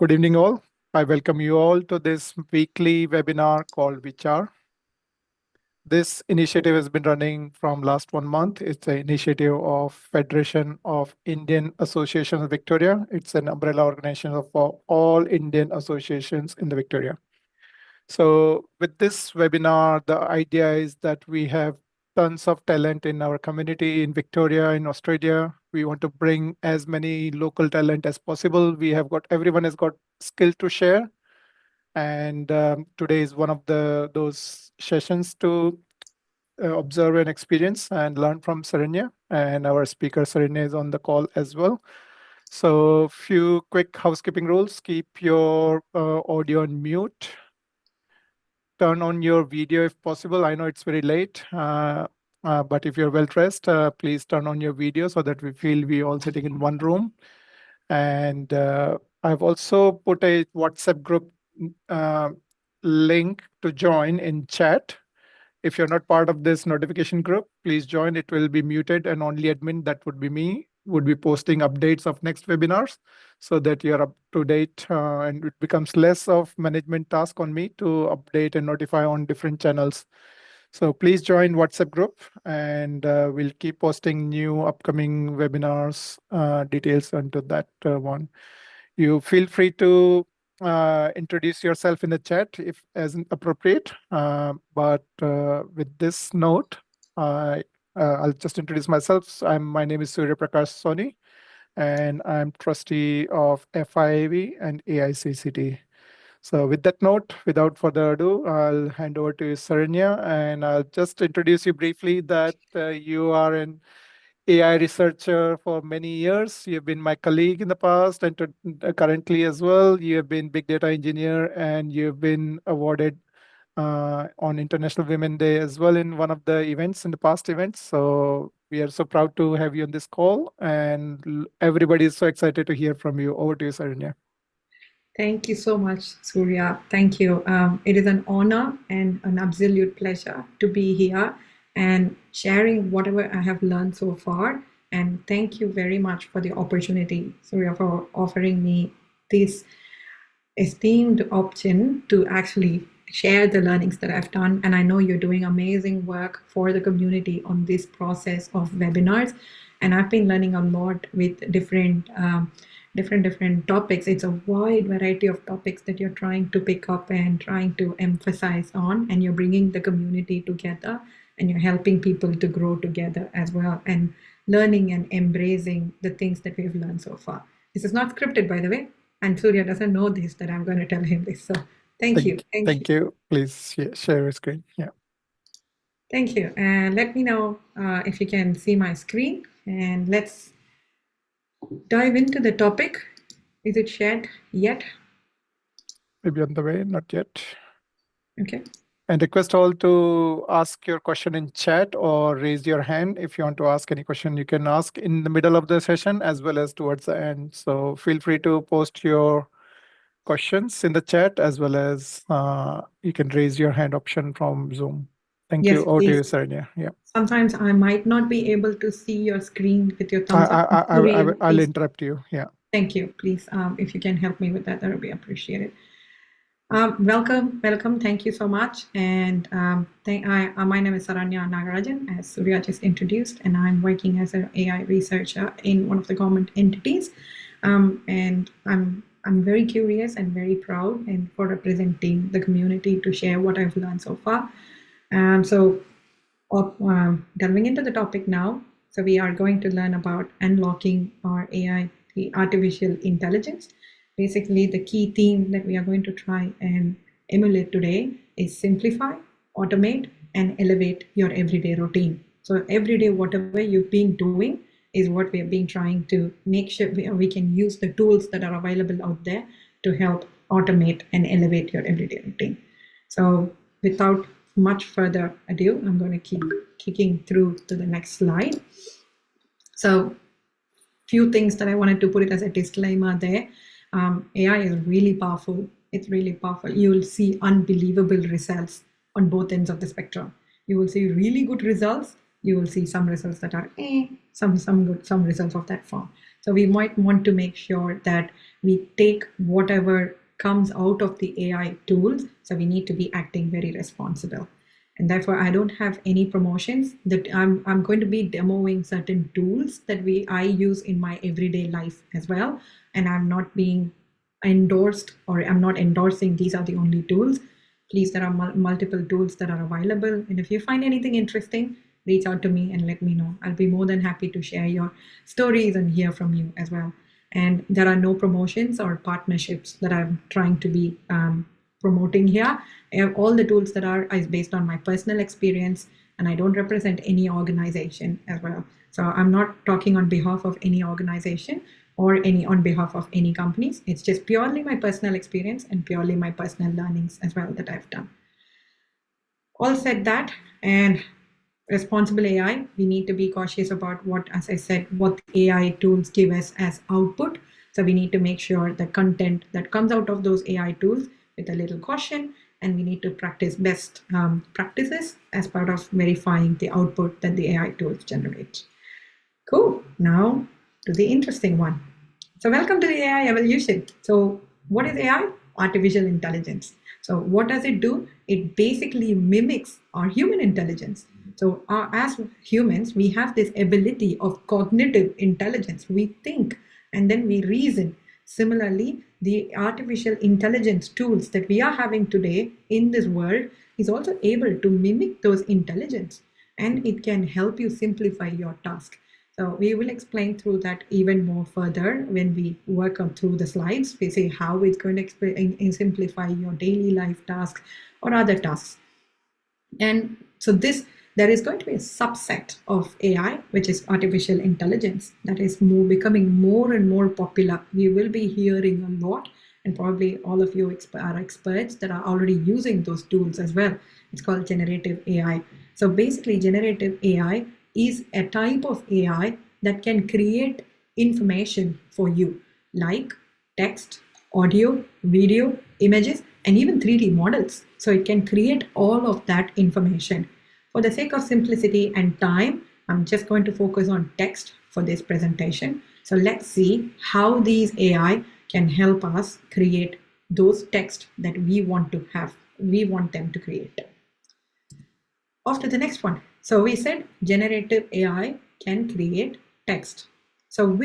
Good evening, all. I welcome you all to this weekly webinar called VICHAR. This initiative has been running from last 1 month. It's an initiative of Federation of Indian Associations of Victoria. It's an umbrella organization for all Indian associations in the Victoria. So with this webinar, the idea is that we have tons of talent in our community in Victoria, in Australia. We want to bring as many local talent as possible. Everyone has got skill to share. And today is one of those sessions to observe and experience and learn from Saranya. And our speaker Saranya is on the call as well. So few quick housekeeping rules. Keep your audio on mute. Turn on your video if possible. I know it's very late, but if you're well dressed, please turn on your video so that we feel we all sitting in one room. And I've also put a WhatsApp group link to join in chat. If you're not part of this notification group, please join. It will be muted and only admin, that would be me, would be posting updates of next webinars so that you're up to date, and it becomes less of management task on me to update and notify on different channels. So please join WhatsApp group, and we'll keep posting new upcoming webinars details onto that one. You feel free to introduce yourself in the chat if as appropriate. But with this note, I'll just introduce myself. My name is Sury Soni, and I'm trustee of FIAV and AICCT. So with that note, without further ado, I'll hand over to Saranya, and I'll just introduce you briefly that you are an AI researcher for many years. You've been my colleague in the past and currently as well. You have been big data engineer, and you've been awarded on International Women Day as well in one of the events, in the past events. So we are so proud to have you on this call, and everybody is so excited to hear from you. Over to you, Saranya. Thank you so much, Surya. Thank you. It is an honor and an absolute pleasure to be here and sharing whatever I have learned so far. And thank you very much for the opportunity, Surya, for offering me this esteemed option to actually share the learnings that I've done. And I know you're doing amazing work for the community on this process of webinars. And I've been learning a lot with different topics. It's a wide variety of topics that you're trying to pick up and trying to emphasize on, and you're bringing the community together, and you're helping people to grow together as well, and learning and embracing the things that we've learned so far. This is not scripted, by the way, and Surya doesn't know this, that I'm going to tell him this. So thank you. Thank you. Please share your screen. Yeah. Thank you. And let me know if you can see my screen, and let's dive into the topic. Is it shared yet? Maybe on the way, not yet. Okay. And request all to ask your question in chat or raise your hand. If you want to ask any question, you can ask in the middle of the session as well as towards the end. So feel free to post your questions in the chat, as well as you can raise your hand option from Zoom. Thank you. Over to you, Saranya. Yeah. Sometimes I might not be able to see your screen with your thumbs up. I'll interrupt you. Yeah. Thank you. Please, if you can help me with that, that would be appreciated. Welcome. Thank you so much. And my name is Saranya Nagarajan, as Surya just introduced, and I'm working as an AI researcher in one of the government entities. And I'm very curious and very proud and for representing the community to share what I've learned so far. So delving into the topic now. So we are going to learn about unlocking our AI, the artificial intelligence. Basically, the key theme that we are going to try and emulate today is simplify, automate, and elevate your everyday routine. So every day, whatever you've been doing is what we have been trying to make sure we can use the tools that are available out there to help automate and elevate your everyday routine. So without much further ado, I'm going to keep kicking through to the next slide. So few things that I wanted to put it as a disclaimer there. AI is really powerful. It's really powerful. You will see unbelievable results on both ends of the spectrum. You will see really good results, you will see some results that are some good, some results of that form. So we might want to make sure that we take whatever comes out of the AI tools. So we need to be acting very responsible. And therefore, I don't have any promotions. That I'm going to be demoing certain tools that I use in my everyday life as well. And I'm not being endorsed, or I'm not endorsing these are the only tools. Please, there are multiple tools that are available. And if you find anything interesting, reach out to me and let me know. I'll be more than happy to share your stories and hear from you as well. And there are no promotions or partnerships that I'm trying to be promoting here. All the tools that are is based on my personal experience, and I don't represent any organization as well. So I'm not talking on behalf of any organization or on behalf of any companies. It's just purely my personal experience and purely my personal learnings as well that I've done. All said that, and responsible AI, we need to be cautious about what, as I said, what AI tools give us as output. So we need to make sure the content that comes out of those AI tools with a little caution, and we need to practice best practices as part of verifying the output that the AI tools generate. Cool. Now to the interesting one. So welcome to the AI evolution. So what is AI? Artificial intelligence. So what does it do? It basically mimics our human intelligence. So as humans, we have this ability of cognitive intelligence. We think and then we reason. Similarly, the artificial intelligence tools that we are having today in this world is also able to mimic those intelligence, and it can help you simplify your task. So we will explain through that even more further when we work on through the slides. We see how it's going to simplify your daily life tasks or other tasks. And so there is going to be a subset of AI, which is artificial intelligence, that is becoming more and more popular. We will be hearing a lot, and probably all of you are experts that are already using those tools as well. It's called generative AI. So basically, generative AI is a type of AI that can create information for you, like text, audio, video, images, and even 3D models. So it can create all of that information. For the sake of simplicity and time, I'm just going to focus on text for this presentation. So let's see how these AI can help us create those text that we want them to create. Off to the next one. So we said generative AI can create text. So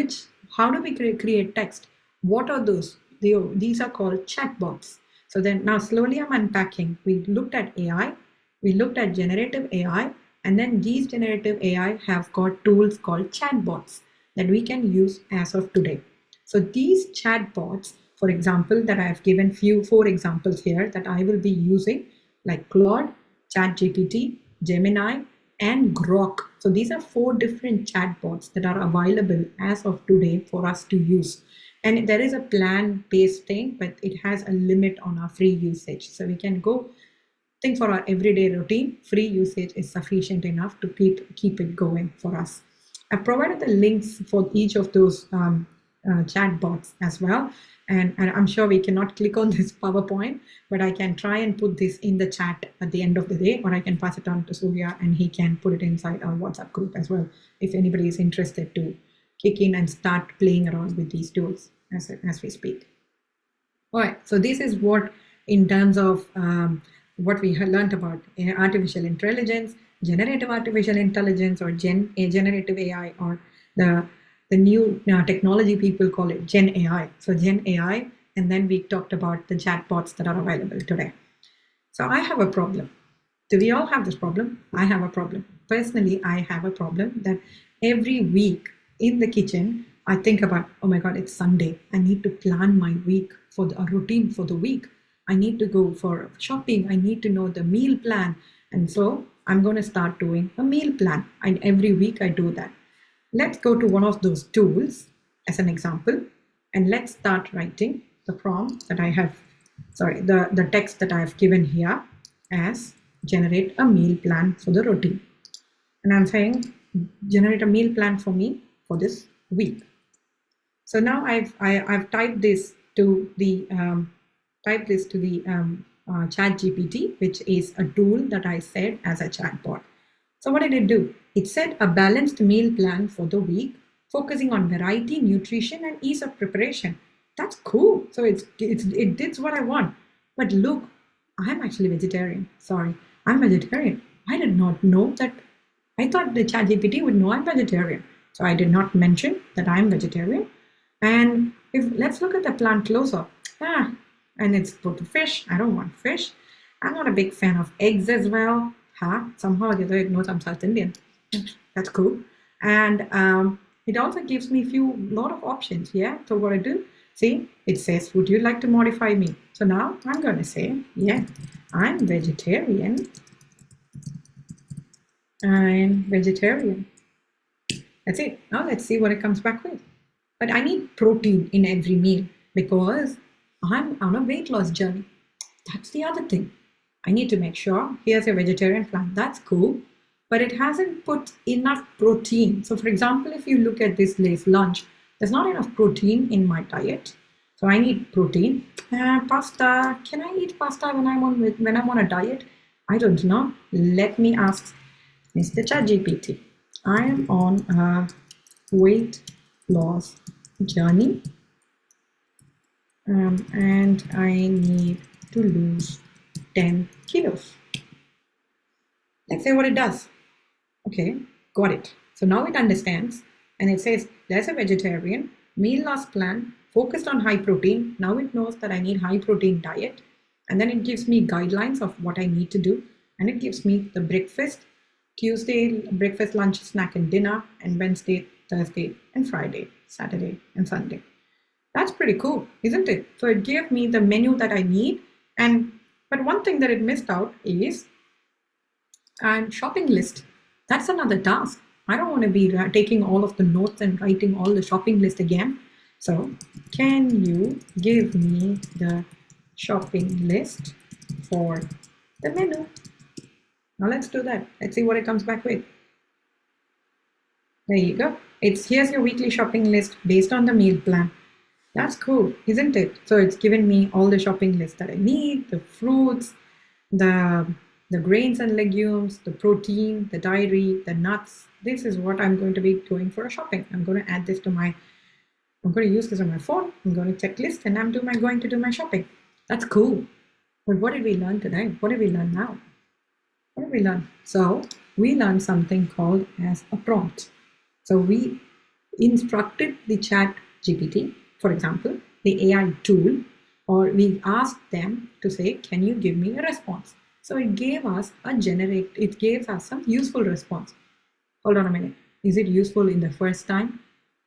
how do we create text? What are those? These are called chatbots. So then now slowly I'm unpacking. We looked at AI, we looked at generative AI, and then these generative AI have got tools called chatbots that we can use as of today. So these chatbots, for example, that I have given 4 examples here that I will be using, like Claude, ChatGPT, Gemini, and Grok. So these are 4 different chatbots that are available as of today for us to use. And there is a plan-based thing, but it has a limit on our free usage. So we can think for our everyday routine, free usage is sufficient enough to keep it going for us. I've provided the links for each of those chatbots as well. And I'm sure we cannot click on this PowerPoint, but I can try and put this in the chat at the end of the day, or I can pass it on to Surya and he can put it inside our WhatsApp group as well, if anybody is interested to kick in and start playing around with these tools as we speak. All right, so this is what, in terms of what we have learned about artificial intelligence, generative artificial intelligence, or generative AI, or the new technology people call it Gen AI. So Gen AI, and then we talked about the chatbots that are available today. So I have a problem. Do we all have this problem? I have a problem. Personally, I have a problem that every week in the kitchen, I think about, oh my God, it's Sunday. I need to plan my week for a routine for the week. I need to go for shopping. I need to know the meal plan. And so I'm going to start doing a meal plan. And every week I do that. Let's go to one of those tools as an example, and let's start writing the prompt that I have, the text that I have given here as generate a meal plan for the routine. And I'm saying generate a meal plan for me for this week. So now I've typed this to the ChatGPT, which is a tool that I said as a chatbot. So what did it do? It said a balanced meal plan for the week, focusing on variety, nutrition, and ease of preparation. That's cool. So it did what I want. But look, I'm actually vegetarian. Sorry, I'm vegetarian. I did not know that. I thought the ChatGPT would know I'm vegetarian. So I did not mention that I'm vegetarian. And if let's look at the plan closer. And it's put fish. I don't want fish. I'm not a big fan of eggs as well. Somehow or the other it knows I'm South Indian. That's cool. And it also gives me lot of options. Yeah. So what I do, see, it says, would you like to modify me? So now I'm going to say, yeah, I'm vegetarian. I'm vegetarian. That's it. Now let's see what it comes back with. But I need protein in every meal because I'm on a weight loss journey. That's the other thing. I need to make sure, here's a vegetarian plan. That's cool, but it hasn't put enough protein. So for example, if you look at this list, lunch, there's not enough protein in my diet. So I need protein. Pasta, can I eat pasta when I'm on a diet? I don't know. Let me ask Mr. ChatGPT. I am on a weight loss journey and I need to lose 10 kilos. Let's say what it does. Okay, got it. So now it understands and it says there's a vegetarian meal loss plan focused on high protein. Now it knows that I need high protein diet, and then it gives me guidelines of what I need to do, and it gives me the breakfast, Tuesday breakfast, lunch, snack and dinner, and Wednesday, Thursday and Friday, Saturday and Sunday. That's pretty cool, isn't it? So it gave me the menu that I need, but one thing that it missed out is shopping list. That's another task. I don't want to be taking all of the notes and writing all the shopping list again. So can you give me the shopping list for the menu? Now let's do that. Let's see what it comes back with. There you go. Here's your weekly shopping list based on the meal plan. That's cool, isn't it? So it's given me all the shopping lists that I need, the fruits, the grains and legumes, the protein, the dairy, the nuts. This is what I'm going to be doing for a shopping. I'm going to add this I'm going to use this on my phone. I'm going to checklist and I'm going to do my shopping. That's cool. But what did we learn today? What did we learn now? What did we learn? So we learned something called as a prompt. So we instructed the chat GPT, for example, the AI tool, or we asked them to say, can you give me a response? So it gave us it gave us some useful response. Hold on a minute. Is it useful in the first time?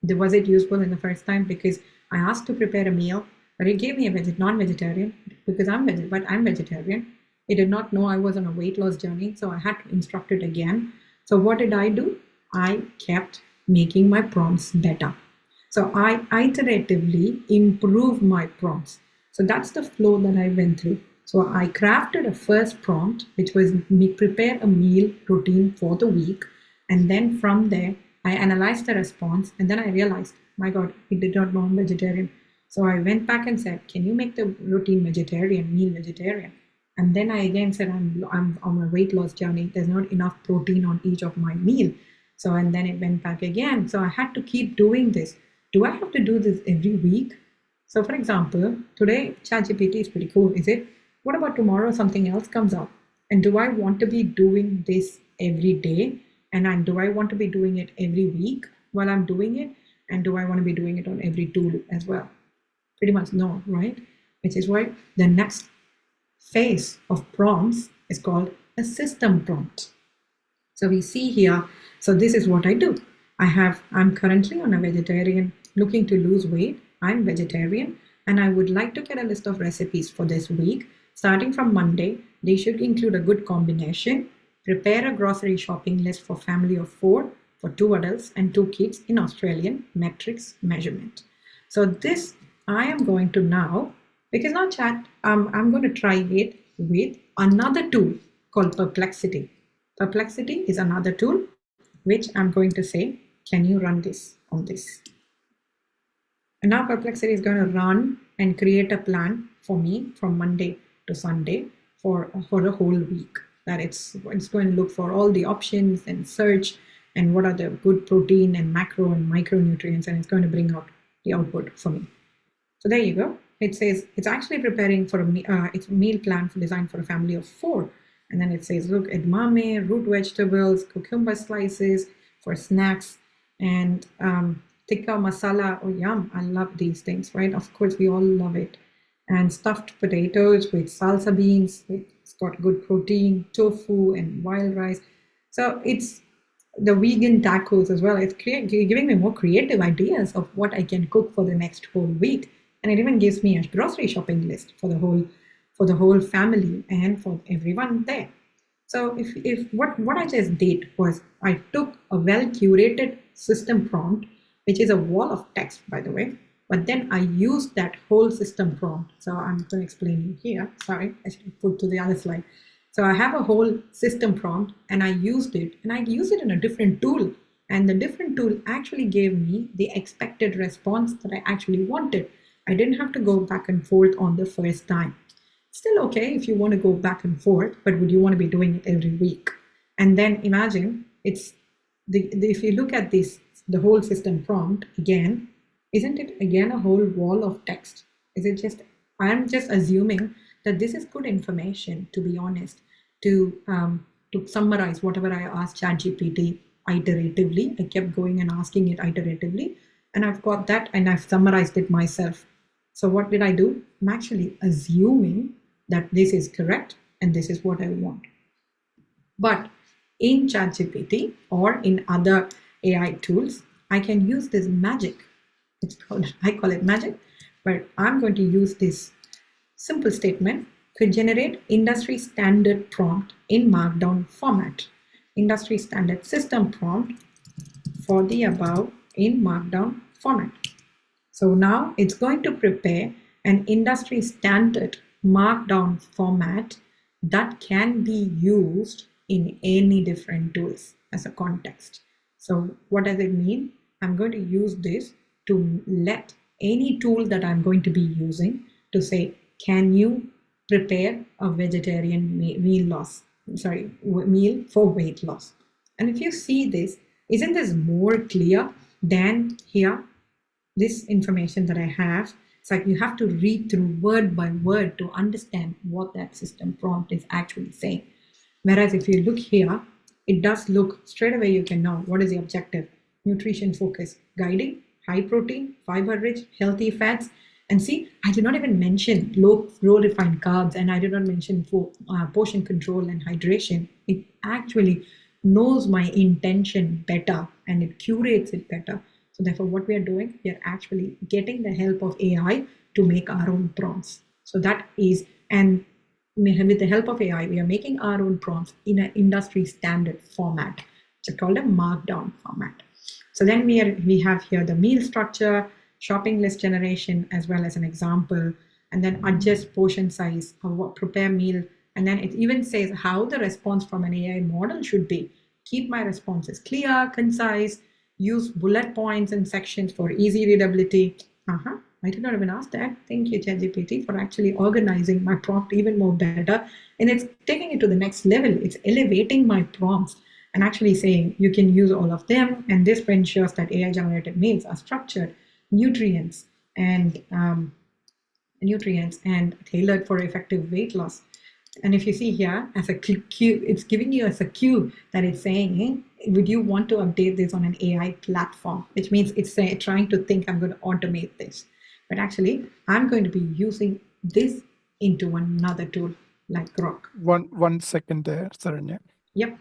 Was it useful in the first time? Because I asked to prepare a meal, but it gave me a non-vegetarian because I'm vegetarian. It did not know I was on a weight loss journey, so I had to instruct it again. So what did I do? I kept making my prompts better. So I iteratively improved my prompts. So that's the flow that I went through. So I crafted a first prompt, which was prepare a meal routine for the week. And then from there, I analyzed the response. And then I realized, my God, it did not know I'm vegetarian. So I went back and said, can you make the routine meal vegetarian? And then I again said, I'm on a weight loss journey. There's not enough protein on each of my meal. So, and then it went back again. So I had to keep doing this. Do I have to do this every week? So for example, today ChatGPT is pretty cool, is it? What about tomorrow something else comes up? And do I want to be doing this every day? And do I want to be doing it every week while I'm doing it? And do I want to be doing it on every tool as well? Pretty much no, right? Which is why the next phase of prompts is called a system prompt. So we see here, so this is what I do. I'm currently on a vegetarian, looking to lose weight. I'm vegetarian and I would like to get a list of recipes for this week. Starting from Monday, they should include a good combination. Prepare a grocery shopping list for family of 4 for 2 adults and 2 kids in Australian metrics measurement. So this I am going to now, because now chat, I'm going to try it with another tool called Perplexity. Perplexity is another tool which I'm going to say, can you run this on this? And now Perplexity is going to run and create a plan for me from Monday to Sunday for a whole week. That it's going to look for all the options and search and what are the good protein and macro and micronutrients, and it's going to bring out the output for me. So there you go. It says it's actually preparing for it's a meal plan designed for a family of 4. And then it says, look, edamame, root vegetables, cucumber slices for snacks, and tikka masala. Oh, yum. I love these things, right? Of course, we all love it. And stuffed potatoes with salsa beans. It's got good protein, tofu, and wild rice. So it's the vegan tacos as well. It's giving me more creative ideas of what I can cook for the next whole week. And it even gives me a grocery shopping list for the whole family and for everyone there. So if what I just did was I took a well-curated system prompt, which is a wall of text, by the way, but then I used that whole system prompt. So I'm going to explain you here. Sorry, I should put to the other slide. So I have a whole system prompt and I used it in a different tool. And the different tool actually gave me the expected response that I actually wanted. I didn't have to go back and forth on the first time. Still okay if you want to go back and forth, but would you want to be doing it every week? And then imagine if you look at this, the whole system prompt again, isn't it again a whole wall of text? I'm just assuming that this is good information, to be honest, to summarize whatever I asked ChatGPT iteratively. I kept going and asking it iteratively, and I've got that and I've summarized it myself. So what did I do? I'm actually assuming that this is correct and this is what I want. But in ChatGPT or in other AI tools, I can use this magic. I call it magic, but I'm going to use this simple statement to generate industry standard prompt in Markdown format. Industry standard system prompt for the above in Markdown format. So now it's going to prepare an industry standard Markdown format that can be used in any different tools as a context. So what does it mean? I'm going to use this to let any tool that I'm going to be using to say, can you prepare a vegetarian meal for weight loss? And if you see this, isn't this more clear than here? This information that I have, it's like you have to read through word by word to understand what that system prompt is actually saying. Whereas if you look here, it does look straight away, you can know what is the objective. Nutrition focus, guiding, high protein, fiber rich, healthy fats. And see, I did not even mention low refined carbs, and I did not mention portion control and hydration. It actually knows my intention better and it curates it better. So therefore, what we are doing, we are actually getting the help of AI to make our own prompts. So that is, and with the help of AI, we are making our own prompts in an industry standard format. It's called a Markdown format. So then we have here the meal structure, shopping list generation, as well as an example, and then adjust portion size, or prepare meal. And then it even says how the response from an AI model should be. Keep my responses clear, concise, use bullet points and sections for easy readability. I did not even ask that. Thank you, ChatGPT, for actually organizing my prompt even more better. And it's taking it to the next level. It's elevating my prompts and actually saying you can use all of them. And this ensures that AI-generated meals are structured, nutrients and tailored for effective weight loss. And if you see here, as a cue, it's giving you as a cue that it's saying, hey, would you want to update this on an AI platform? Which means it's trying to think I'm going to automate this. But actually, I'm going to be using this into another tool like Grok. One second there, Saranya. Yep.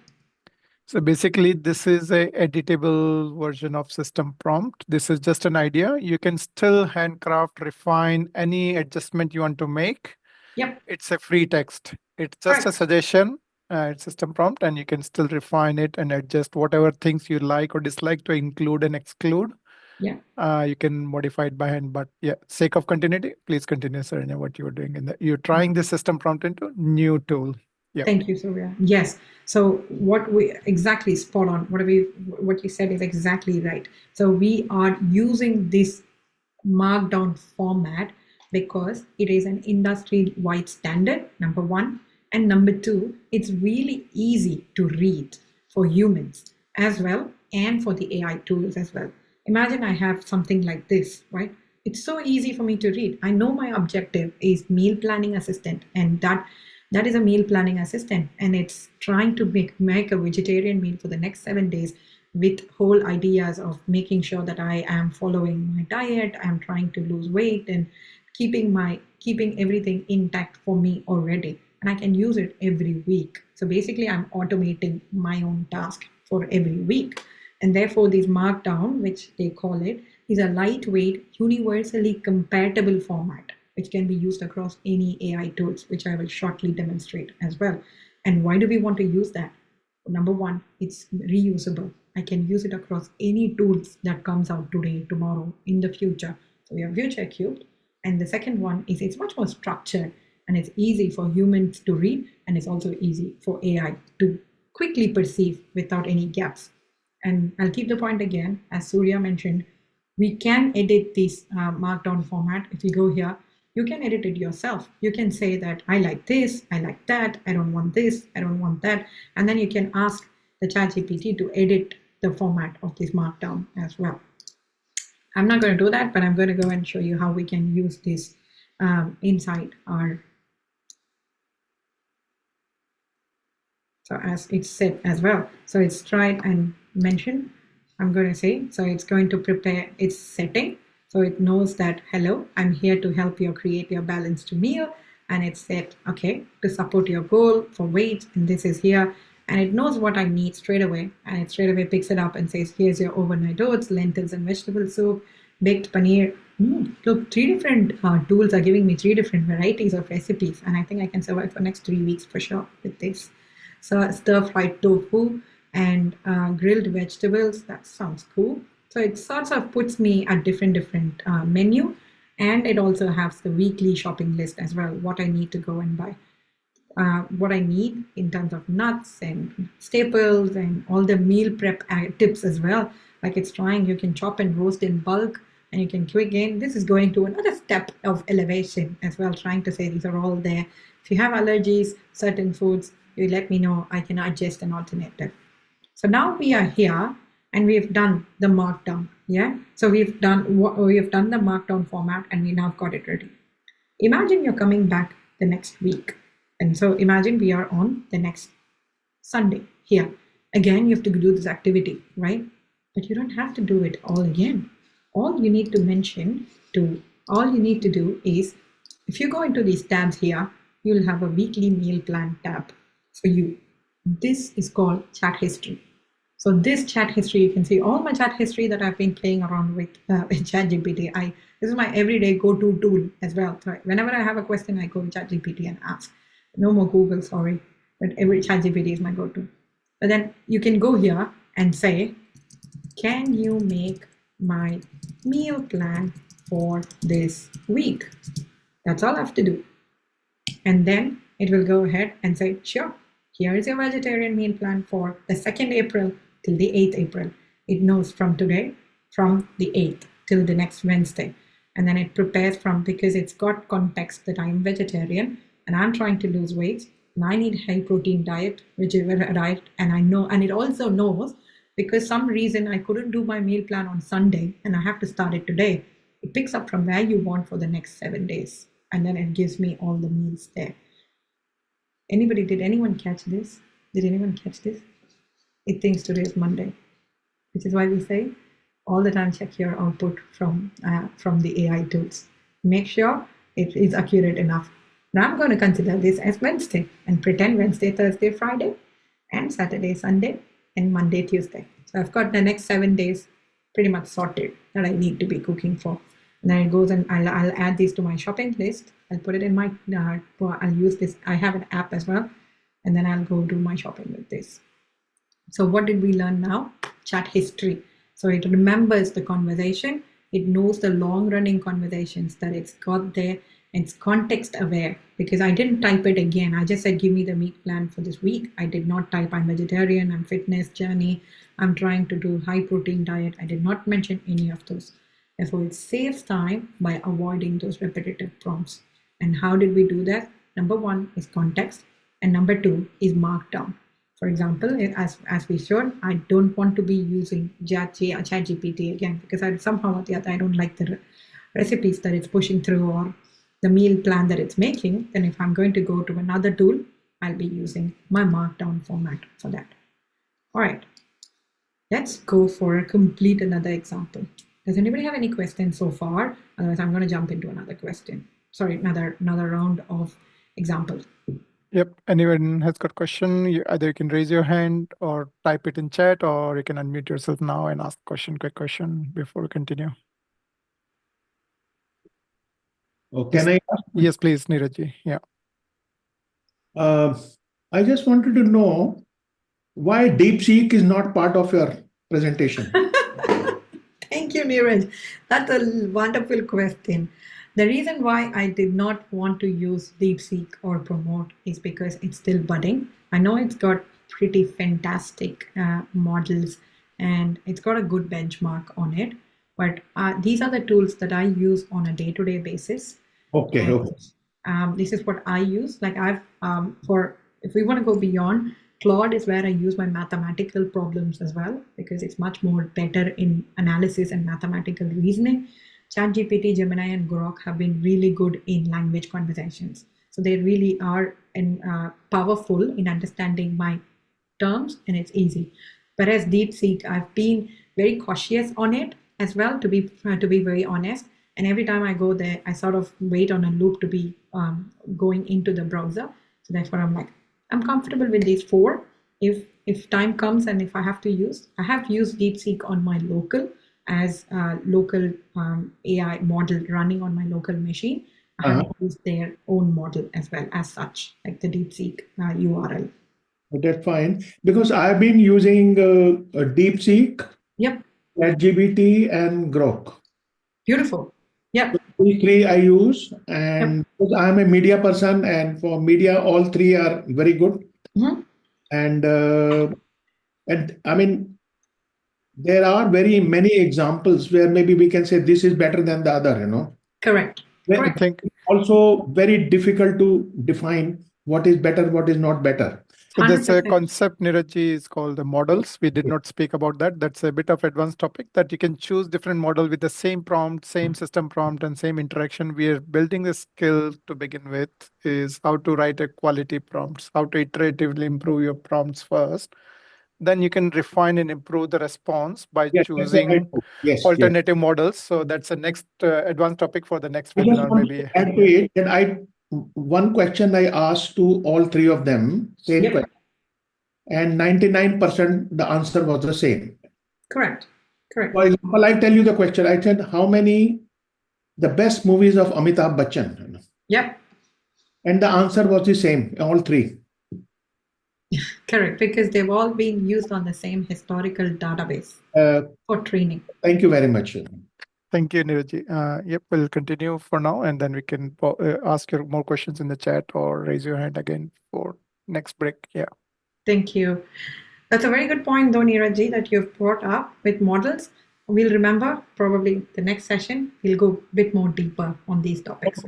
So basically, this is a editable version of system prompt. This is just an idea. You can still handcraft, refine any adjustment you want to make. Yep. It's a free text. It's just a suggestion. It's system prompt, and you can still refine it and adjust whatever things you like or dislike to include and exclude. Yeah. You can modify it by hand, but yeah, sake of continuity, please continue, Saranya, what you were doing. You're trying this system prompt into new tool. Yeah. Thank you, Surya. Yes. So what we exactly spot on, what you said is exactly right. So we are using this Markdown format because it is an industry-wide standard, number one. And number two, it's really easy to read for humans as well and for the AI tools as well. Imagine I have something like this, right? It's so easy for me to read. I know my objective is meal planning assistant, and that is a meal planning assistant, and it's trying to make a vegetarian meal for the next 7 days with whole ideas of making sure that I am following my diet, I'm trying to lose weight, and keeping everything intact for me already. And I can use it every week. So basically, I'm automating my own task for every week. And therefore, this markdown, which they call it, is a lightweight, universally compatible format, which can be used across any AI tools, which I will shortly demonstrate as well. And why do we want to use that? Number one, it's reusable. I can use it across any tools that comes out today, tomorrow, in the future. So we have VICHAR cubed. And the second one is it's much more structured, and it's easy for humans to read, and it's also easy for AI to quickly perceive without any gaps. And I'll keep the point again, as Surya mentioned, we can edit this markdown format. If you go here, you can edit it yourself. You can say that I like this, I like that, I don't want this, I don't want that. And then you can ask the ChatGPT to edit the format of this markdown as well. I'm not going to do that, but I'm going to go and show you how we can use this inside our. So as it's said as well. So it's tried and mentioned. I'm going to say, so it's going to prepare its setting. So it knows that, hello, I'm here to help you create your balanced meal. And it's said, okay, to support your goal for weight. And this is here. And it knows what I need straight away. And it straight away picks it up and says, here's your overnight oats, lentils and vegetable soup, baked paneer. Look, 3 different tools are giving me 3 different varieties of recipes. And I think I can survive for next 3 weeks for sure with this. So stir-fried tofu and grilled vegetables. That sounds cool. So it sort of puts me at different menu. And it also has the weekly shopping list as well, what I need to go and buy. What I need in terms of nuts and staples and all the meal prep tips as well. Like it's trying, you can chop and roast in bulk, and you can quick in. This is going to another step of elevation as well, trying to say these are all there. If you have allergies, certain foods, you let me know, I can adjust an alternative. So now we are here and we've done the markdown. Yeah. So we've done the markdown format, and we now got it ready. Imagine you're coming back the next week. And so imagine we are on the next Sunday here. Again, you have to do this activity, right? But you don't have to do it all again. All you need to do is, if you go into these tabs here, you'll have a weekly meal plan tab for you. This is called chat history. So this chat history, you can see all my chat history that I've been playing around with ChatGPT. This is my everyday go-to tool as well. So whenever I have a question, I go to ChatGPT and ask. No more Google, sorry, but every ChatGPT is my go-to. But then you can go here and say, can you make my meal plan for this week? That's all I have to do. And then it will go ahead and say, sure, here is your vegetarian meal plan for the 2nd April till the 8th April. It knows from today, from the 8th till the next Wednesday. And then it prepares because it's got context that I'm vegetarian and I'm trying to lose weight and I need high protein diet, which is diet, and I know, and it also knows because some reason I couldn't do my meal plan on Sunday and I have to start it today. It picks up from where you want for the next 7 days. And then it gives me all the meals there. Did anyone catch this? Did anyone catch this? It thinks today is Monday, which is why we say all the time check your output from the AI tools. Make sure it is accurate enough. Now I'm going to consider this as Wednesday and pretend Wednesday, Thursday, Friday, and Saturday, Sunday, and Monday, Tuesday. So I've got the next 7 days pretty much sorted that I need to be cooking for. And then it goes and I'll add these to my shopping list. I'll put it in my, I'll use this. I have an app as well. And then I'll go do my shopping with this. So what did we learn now? Chat history. So it remembers the conversation. It knows the long running conversations that it's got there. It's context aware because I didn't type it again. I just said, give me the meat plan for this week. I did not type I'm vegetarian, I'm fitness journey, I'm trying to do high protein diet. I did not mention any of those. Therefore, it saves time by avoiding those repetitive prompts. And how did we do that? Number 1 is context. And number 2 is markdown. For example, as we showed, I don't want to be using ChatGPT again because somehow or the other I don't like the recipes that it's pushing through or the meal plan that it's making. Then if I'm going to go to another tool, I'll be using my markdown format for that. All right, let's go for a complete another example. Does anybody have any questions so far? Otherwise, I'm going to jump into another question. Sorry, another round of examples. Yep. Anyone has got question, either you can raise your hand or type it in chat, or you can unmute yourself now and ask quick question before we continue. Oh, can I ask? Yes, please, Neeraj. Yeah. I just wanted to know why DeepSeek is not part of your presentation. Thank you, Neeraj. That's a wonderful question. The reason why I did not want to use DeepSeek or promote is because it's still budding. I know it's got pretty fantastic models and it's got a good benchmark on it, but these are the tools that I use on a day-to-day basis. Okay. This is what I use. Like if we want to go beyond, Claude is where I use my mathematical problems as well, because it's much more better in analysis and mathematical reasoning. ChatGPT, Gemini, and Grok have been really good in language conversations. So they really are powerful in understanding my terms, and it's easy. Whereas DeepSeek, I've been very cautious on it as well, to be very honest. And every time I go there, I sort of wait on a loop to be going into the browser. So therefore, I'm comfortable with these four. If time comes and if I have to use, I have used DeepSeek on my local as a local AI model running on my local machine. I have used their own model as well as such, like the DeepSeek URL. That's fine, because I've been using DeepSeek, Yep, ChatGPT, and Grok. Beautiful. Yep. These three I use, and because I'm a media person, and for media, all three are very good. Mm-hmm. And I mean, there are very many examples where maybe we can say this is better than the other, Correct. I think also very difficult to define what is better, what is not better. so. There's a 100%. concept, Neeraj, is called the models. We did not speak about that. That's a bit of advanced topic, that you can choose different model with the same prompt, same system prompt, and same interaction. We are building the skill to begin with, is how to write a quality prompts, how to iteratively improve your prompts first. Then you can refine and improve the response by choosing alternative models. So that's the next advanced topic for the next webinar, maybe. Add to it that one question I asked to all three of them, same question, and 99% the answer was the same. Correct. For example, I tell you the question. I said, how many the best movies of Amitabh Bachchan? Yep. And the answer was the same, all three. Correct, because they've all been used on the same historical database for training. Thank you very much. Thank you, Neeraj. Yep, we'll continue for now, and then we can ask your more questions in the chat or raise your hand again for next break. Yeah. Thank you. That's a very good point, though, Neeraj, that you've brought up with models. We'll remember probably the next session, we'll go a bit more deeper on these topics.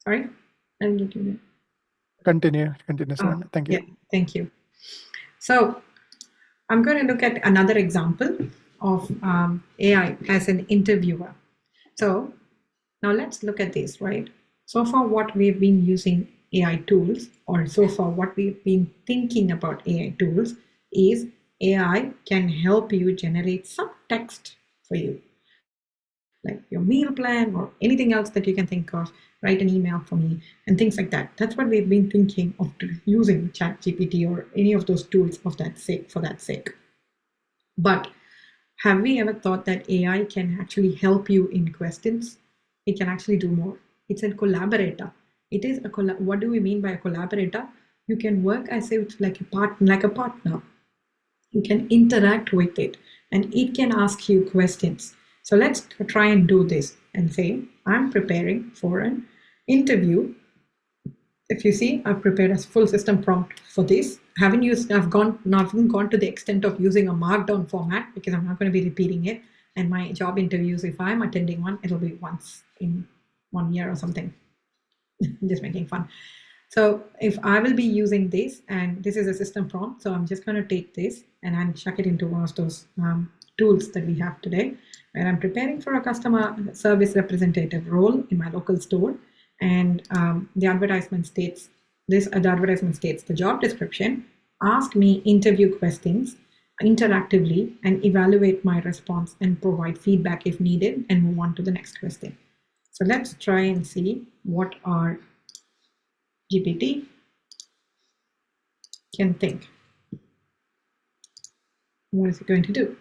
Sorry? Continue, Saranya. Thank you. Yeah, thank you. So I'm going to look at another example of AI as an interviewer. So now let's look at this, right? So far, what we've been using AI tools, or so far what we've been thinking about AI tools, is AI can help you generate some text for you, like your meal plan or anything else that you can think of. Write an email for me and things like that. That's what we've been thinking of using ChatGPT or any of those tools for that sake. But have we ever thought that AI can actually help you in questions? It can actually do more. It's a collaborator. It is what do we mean by a collaborator? You can work as if like a partner. You can interact with it, and it can ask you questions. So let's try and do this and say, I'm preparing for an interview. If you see, I've prepared a full system prompt for this. I've gone to the extent of using a markdown format because I'm not going to be repeating it. And my job interviews, if I'm attending one, it'll be once in 1 year or something. Just making fun. So if I will be using this, and this is a system prompt, so I'm just going to take this and then chuck it into one of those tools that we have today, where I'm preparing for a customer service representative role in my local store. And the advertisement states this, the advertisement states the job description, ask me interview questions interactively and evaluate my response and provide feedback if needed, and move on to the next question. So let's try and see what our GPT can think. What is it going to do?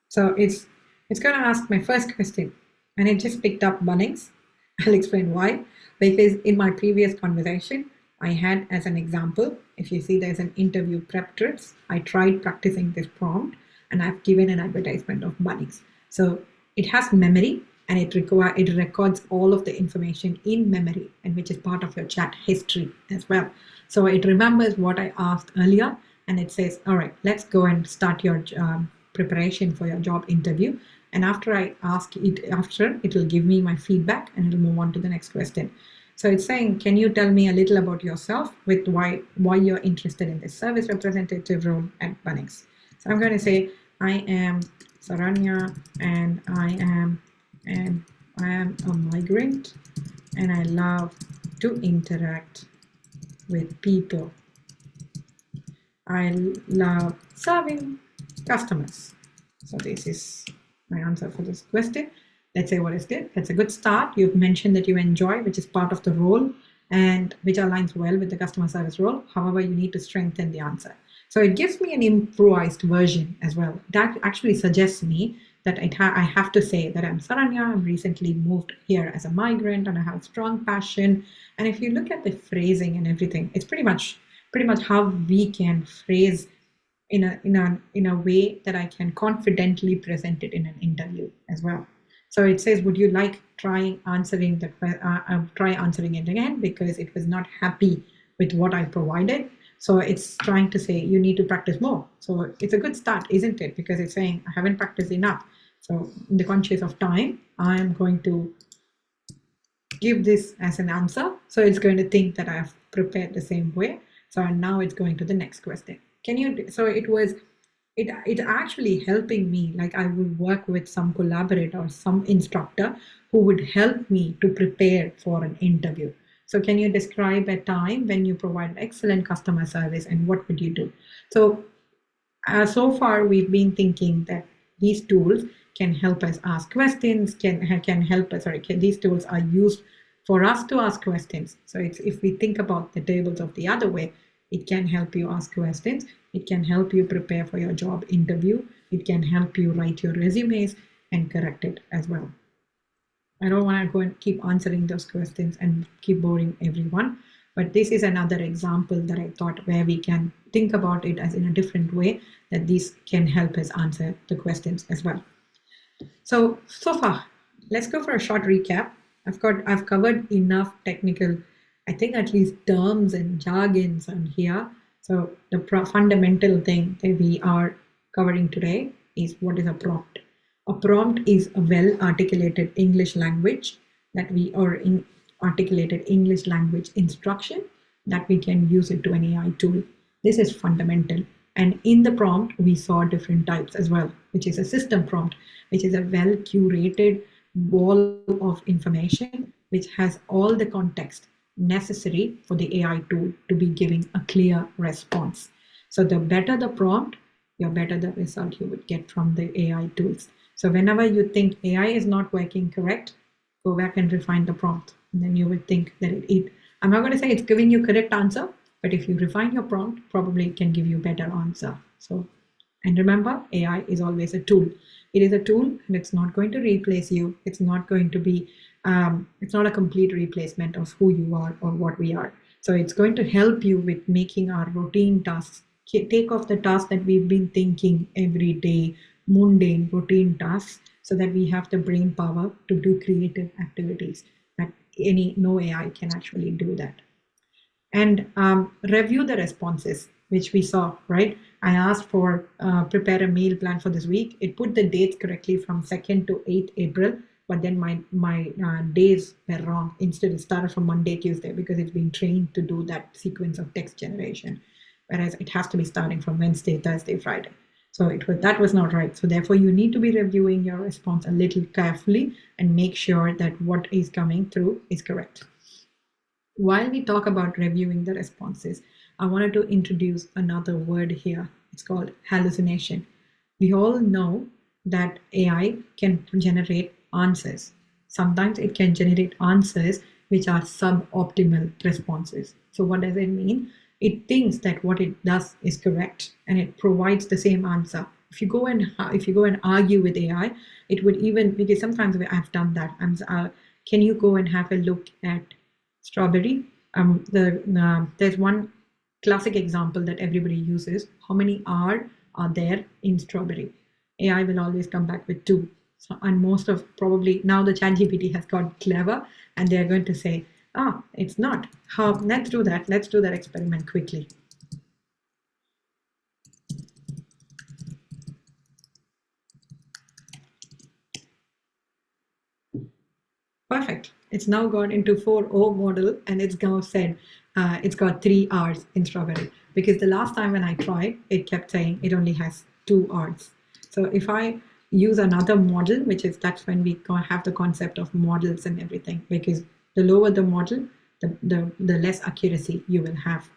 So it's going to ask my first question, and it just picked up Bunnings. I'll explain why. Because in my previous conversation, I had as an example, if you see there's an interview prep tips, I tried practicing this prompt and I've given an advertisement of Bunnings. So it has memory, and it records all of the information in memory, and which is part of your chat history as well. So it remembers what I asked earlier, and it says, all right, let's go and start your preparation for your job interview. And after I ask it, it will give me my feedback, and it'll move on to the next question. So it's saying, can you tell me a little about yourself with why you're interested in this service representative role at Bunnings? So I'm going to say, I am Saranya, and I am a migrant, and I love to interact with people. I love serving customers. So this is my answer for this question. Let's say what is good. That's a good start. You've mentioned that you enjoy, which is part of the role and which aligns well with the customer service role. However, you need to strengthen the answer. So it gives me an improvised version as well. That actually suggests me that I have to say that I'm Saranya, I'm recently moved here as a migrant, and I have a strong passion. And if you look at the phrasing and everything, it's pretty much how we can phrase in a way that I can confidently present it in an interview as well. So it says, would you like try answering it again, because it was not happy with what I provided. So it's trying to say you need to practice more. So it's a good start, isn't it? Because it's saying I haven't practiced enough. So in the conscious of time, I am going to give this as an answer. So it's going to think that I have prepared the same way. So now it's going to the next question. So it's actually helping me, like I would work with some collaborator or some instructor who would help me to prepare for an interview. So can you describe a time when you provide excellent customer service, and what would you do? So so far we've been thinking that these tools can help us ask questions, these tools are used for us to ask questions. So if we think about the tables of the other way, it can help you ask questions. It can help you prepare for your job interview. It can help you write your resumes and correct it as well. I don't want to go and keep answering those questions and keep boring everyone, but this is another example that I thought where we can think about it as in a different way, that these can help us answer the questions as well. So far, let's go for a short recap. I've covered enough technical, I think at least terms and jargons on here. So the fundamental thing that we are covering today is what is a prompt. A prompt is a well-articulated English language articulated English language instruction that we can use it to an AI tool. This is fundamental. And in the prompt, we saw different types as well, which is a system prompt, which is a well-curated wall of information, which has all the context necessary for the AI tool to be giving a clear response. So the better the prompt, the better the result you would get from the AI tools. So whenever you think AI is not working correct, go back and refine the prompt. And then you would think that I'm not going to say it's giving you correct answer, but if you refine your prompt, probably it can give you a better answer. And remember, AI is always a tool. It is a tool, and it's not going to replace you. It's not going to be, it's not a complete replacement of who you are or what we are. So it's going to help you with making our routine tasks, take off the tasks that we've been thinking every day, mundane routine tasks, so that we have the brain power to do creative activities that no AI can actually do that. And review the responses, which we saw, right? I asked for prepare a meal plan for this week. It put the dates correctly from 2nd to 8th April. but then my days were wrong. Instead, it started from Monday, Tuesday, because it's been trained to do that sequence of text generation, whereas it has to be starting from Wednesday, Thursday, Friday. So that was not right. So therefore, you need to be reviewing your response a little carefully and make sure that what is coming through is correct. While we talk about reviewing the responses, I wanted to introduce another word here. It's called hallucination. We all know that AI can generate answers. Sometimes it can generate answers which are suboptimal responses. So what does it mean? It thinks that what it does is correct and it provides the same answer. If you go and argue with AI, it would even, because sometimes I've done that. Can you go and have a look at strawberry? There's one classic example that everybody uses. How many are there in strawberry? AI will always come back with 2. So, and most of probably now the ChatGPT has got clever and they're going to say, it's not. Let's do that. Let's do that experiment quickly. Perfect. It's now gone into 4.0 model and it's now said it's got 3 R's in strawberry, because the last time when I tried, it kept saying it only has 2 R's. So if I use another model, that's when we have the concept of models and everything, because the lower the model, the less accuracy you will have.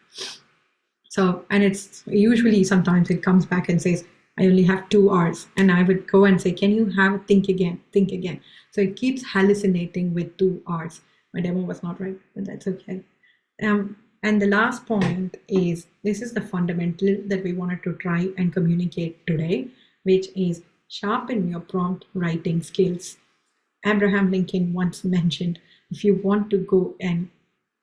So, and it's usually sometimes it comes back and says, I only have 2 R's, and I would go and say, can you have think again? So it keeps hallucinating with 2 R's. My demo was not right, but that's okay. And the last point is, this is the fundamental that we wanted to try and communicate today, which is sharpen your prompt writing skills. Abraham Lincoln once mentioned, if you want to go and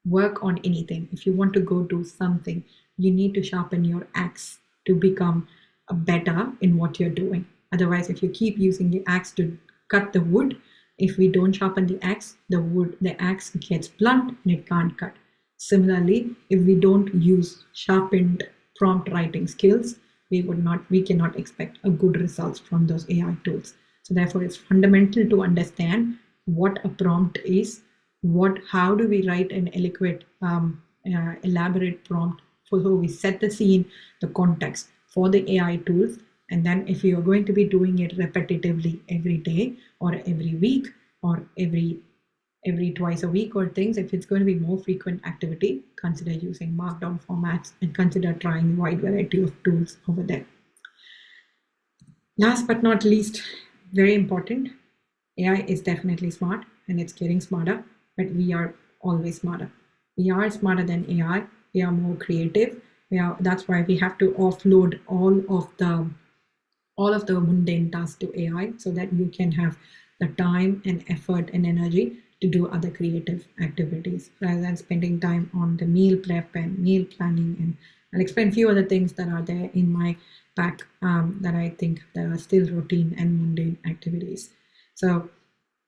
work on anything, if you want to go do something, you need to sharpen your axe to become better in what you're doing. Otherwise, if you keep using the axe to cut the wood, if we don't sharpen the axe, the axe gets blunt and it can't cut. Similarly, if we don't use sharpened prompt writing skills, we cannot expect a good results from those AI tools. So therefore, it's fundamental to understand what a prompt is, how do we write an eloquent, elaborate prompt, so we set the scene, the context for the AI tools. And then if you are going to be doing it repetitively every day or every week or every twice a week or things, if it's going to be more frequent activity, consider using markdown formats and consider trying a wide variety of tools over there. Last but not least, very important, AI is definitely smart and it's getting smarter, but we are always smarter. We are smarter than AI. We are more creative. That's why we have to offload all of the mundane tasks to AI, so that you can have the time and effort and energy to do other creative activities rather than spending time on the meal prep and meal planning. And I'll explain a few other things that are there in my pack that I think that are still routine and mundane activities. So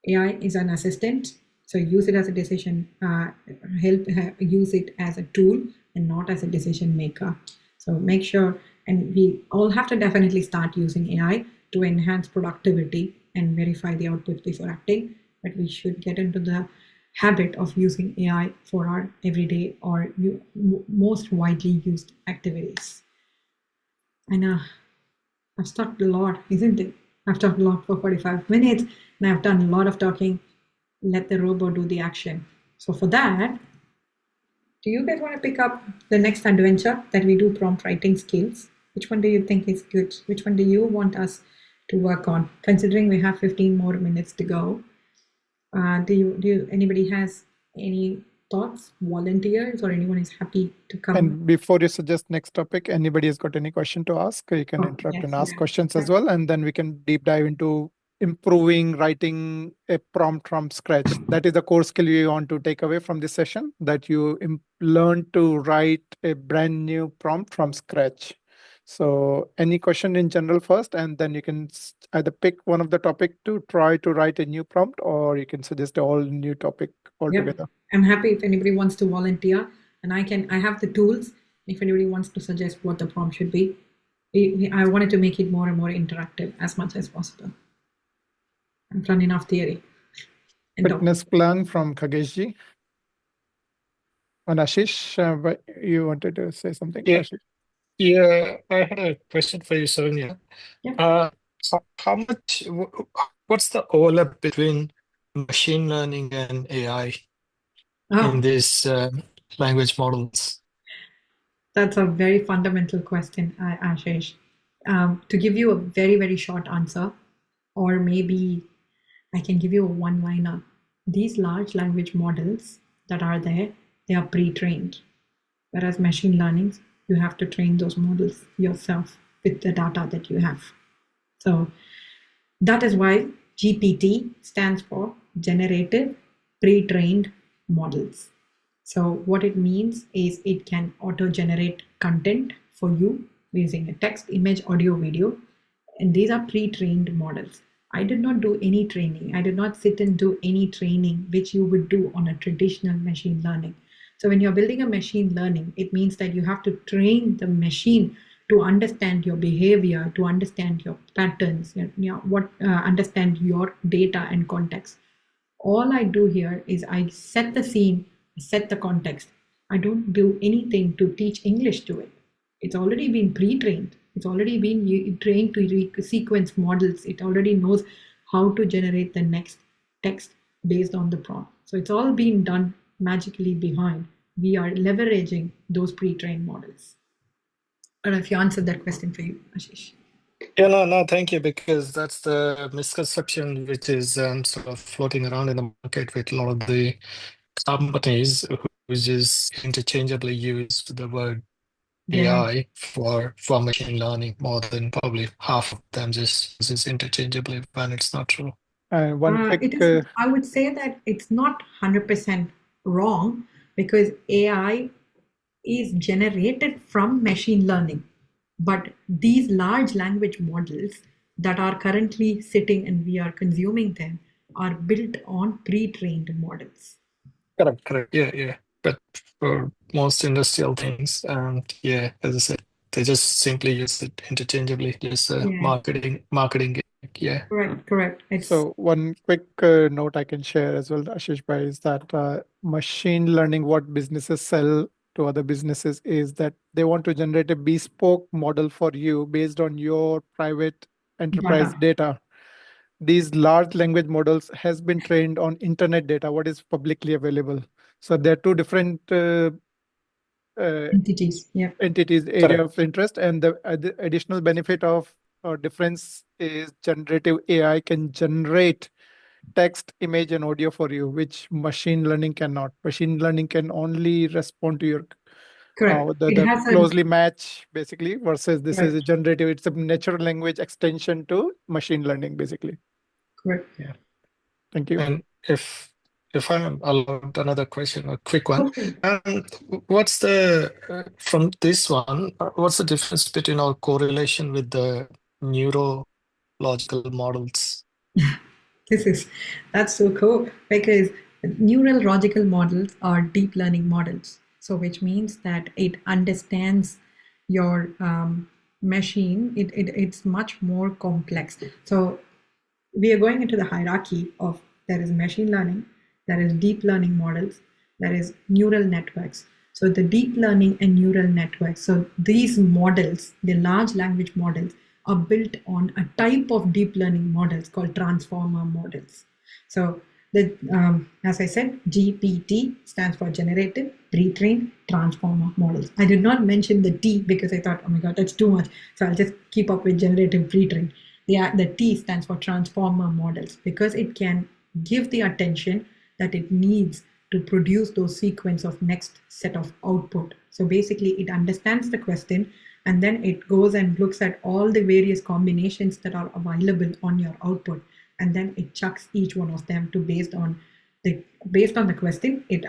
AI is an assistant. So use it as a decision, use it as a tool and not as a decision maker. So make sure, and we all have to definitely start using AI to enhance productivity and verify the outputs before acting. But we should get into the habit of using AI for our everyday or most widely used activities. And I've talked a lot, isn't it? I've talked a lot for 45 minutes and I've done a lot of talking. Let the robot do the action. So for that, do you guys want to pick up the next adventure that we do prompt writing skills? Which one do you think is good? Which one do you want us to work on? Considering we have 15 more minutes to go, anybody has any thoughts, volunteers, or anyone is happy to come? And before you suggest next topic, anybody has got any question to ask, you can interrupt and ask questions as well, and then we can deep dive into improving writing a prompt from scratch. That is the core skill we want to take away from this session, that you learn to write a brand new prompt from scratch. So any question in general first, and then you can either pick one of the topic to try to write a new prompt, or you can suggest a whole new topic altogether. Yep. I'm happy if anybody wants to volunteer, and I have the tools. If anybody wants to suggest what the prompt should be, I wanted to make it more and more interactive as much as possible. I'm running off theory. Fitness plan from Khageshji. And Ashish, but you wanted to say something? Yeah. Ashish? Yeah, I had a question for you, Saranya. Yeah. How much, what's the overlap between machine learning and AI in these language models? That's a very fundamental question, Ashish. To give you a very, very short answer, or maybe I can give you a one-liner. These large language models that are there, they are pre-trained. Whereas machine learning, you have to train those models yourself with the data that you have. So that is why GPT stands for Generative Pre-trained Models. So what it means is it can auto-generate content for you using a text, image, audio, video, and these are pre-trained models. I did not do any training. I did not sit and do any training which you would do on a traditional machine learning. So when you're building a machine learning, it means that you have to train the machine to understand your behavior, to understand your patterns, understand your data and context. All I do here is I set the scene, set the context. I don't do anything to teach English to it. It's already been pre-trained. It's already been trained to sequence models. It already knows how to generate the next text based on the prompt. So it's all being done magically behind. We are leveraging those pre-trained models. I don't know if you answered that question for you, Ashish. Yeah, no, thank you, because that's the misconception which is sort of floating around in the market with a lot of the companies who just interchangeably use the word AI for machine learning more than probably half of them just uses interchangeably when it's not true. One quick. I would say that it's not 100% wrong because AI is generated from machine learning. But these large language models that are currently sitting and we are consuming them are built on pre-trained models. Correct. Yeah. But for most industrial things, yeah, as I said, they just simply use it interchangeably, just marketing. Yeah. Correct. So one quick note I can share as well, Ashish Bhai, is that machine learning, what businesses sell to other businesses is that they want to generate a bespoke model for you based on your private enterprise data. These large language models has been trained on internet data, what is publicly available. So they're two different entities, area of interest, and the additional benefit of difference is generative AI can generate text, image, and audio for you, which machine learning cannot. Machine learning can only respond to your the closely match, basically, versus this is a generative. It's a natural language extension to machine learning, basically. Correct. Yeah. Thank you. And if I'm allowed another question, a quick one, what's the from this one? What's the difference between our correlation with the neurological models? That's so cool because neural logical models are deep learning models. So which means that it understands your machine. It's much more complex. So we are going into the hierarchy of there is machine learning, there is deep learning models, there is neural networks. So the deep learning and neural networks, so these models, the large language models, are built on a type of deep learning models called transformer models. So as I said, GPT stands for Generative Pre-trained Transformer Models. I did not mention the T because I thought, oh my God, that's too much. So I'll just keep up with Generative Pre-trained. The T stands for Transformer Models because it can give the attention that it needs to produce those sequence of next set of output. So basically it understands the question and then it goes and looks at all the various combinations that are available on your output, and then it chucks each one of them to based on the question. It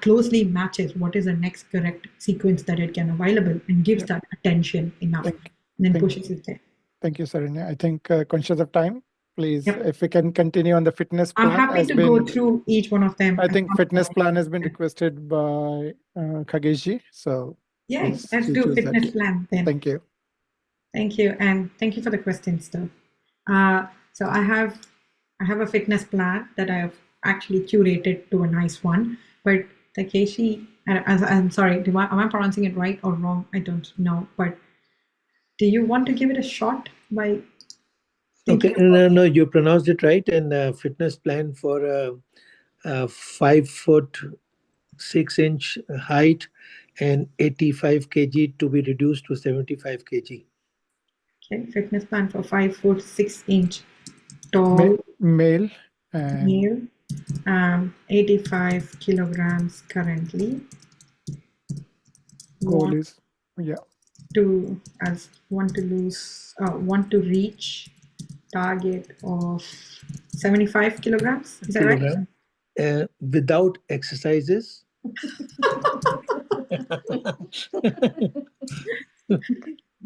closely matches what is the next correct sequence that it can available and gives that attention enough, and then pushes it there. Thank you, Saranya. I think conscious of time, please, if we can continue on the fitness plan. I'm happy to go through each one of them. I think fitness plan has been requested by Khageshji. So let's do fitness plan then. Thank you. Thank you, and thank you for the questions, though. So I have a fitness plan that actually curated to a nice one. But Takeshi, I'm sorry, am I pronouncing it right or wrong? I don't know. But do you want to give it a shot by thinking? Okay, no, you pronounced it right. And fitness plan for 5'6" height and 85 kg to be reduced to 75 kg. Okay, fitness plan for 5'6" tall Male and male, 85 kilograms currently. goal is, yeah. Want to reach target of 75 kilograms. Is that right? Without exercises.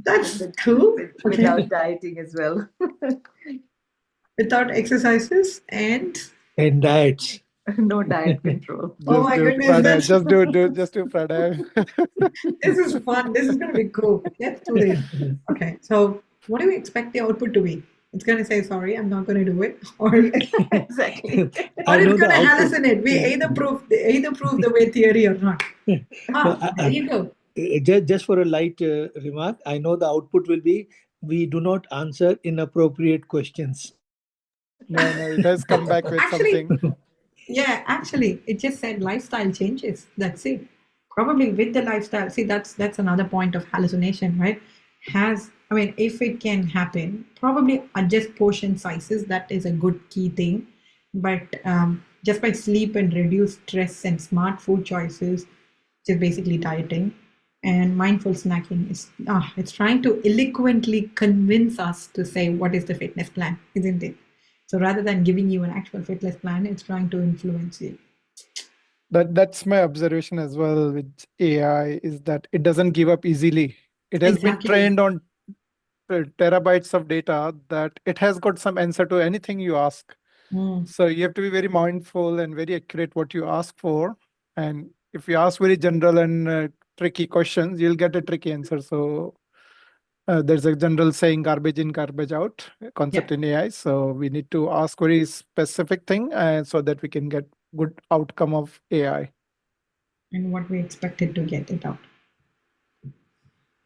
That's cool. Without dieting as well. Without exercises and diets. No diet control. Oh my goodness, Pranayam. Just do pranayam. This is fun. This is going to be cool. Let's do this. Okay, so what do we expect the output to be? It's going to say, sorry, I'm not going to do it. Or Exactly. or it's going to hallucinate. We either prove the way theory or not. There you go. Just for a light remark, I know the output will be, we do not answer inappropriate questions. No, it has come back with something. Yeah, actually, it just said lifestyle changes. That's it. Probably with the lifestyle. See, that's another point of hallucination, right? If it can happen, probably adjust portion sizes. That is a good key thing. But just by sleep and reduce stress and smart food choices, just basically dieting and mindful snacking it's trying to eloquently convince us to say what is the fitness plan, isn't it? So rather than giving you an actual fitness plan, it's trying to influence you. That's my observation as well with AI, is that it doesn't give up easily. It has been trained on terabytes of data that it has got some answer to anything you ask. So you have to be very mindful and very accurate what you ask for. And if you ask very general and tricky questions, you'll get a tricky answer. So there's a general saying, garbage in, garbage out concept in AI. So we need to ask very specific thing so that we can get good outcome of AI. And what we expected to get it out.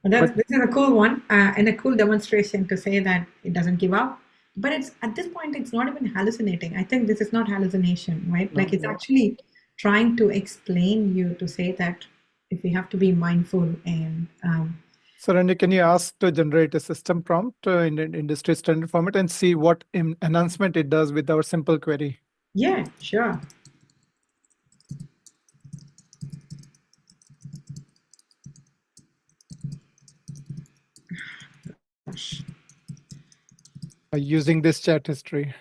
This is a cool one and a cool demonstration to say that it doesn't give up. But it's at this point, it's not even hallucinating. I think this is not hallucination, right? Like it's actually trying to explain you to say that if we have to be mindful and Saranya, can you ask to generate a system prompt in an industry standard format and see what enhancement it does with our simple query? Yeah, sure. Using this chat history.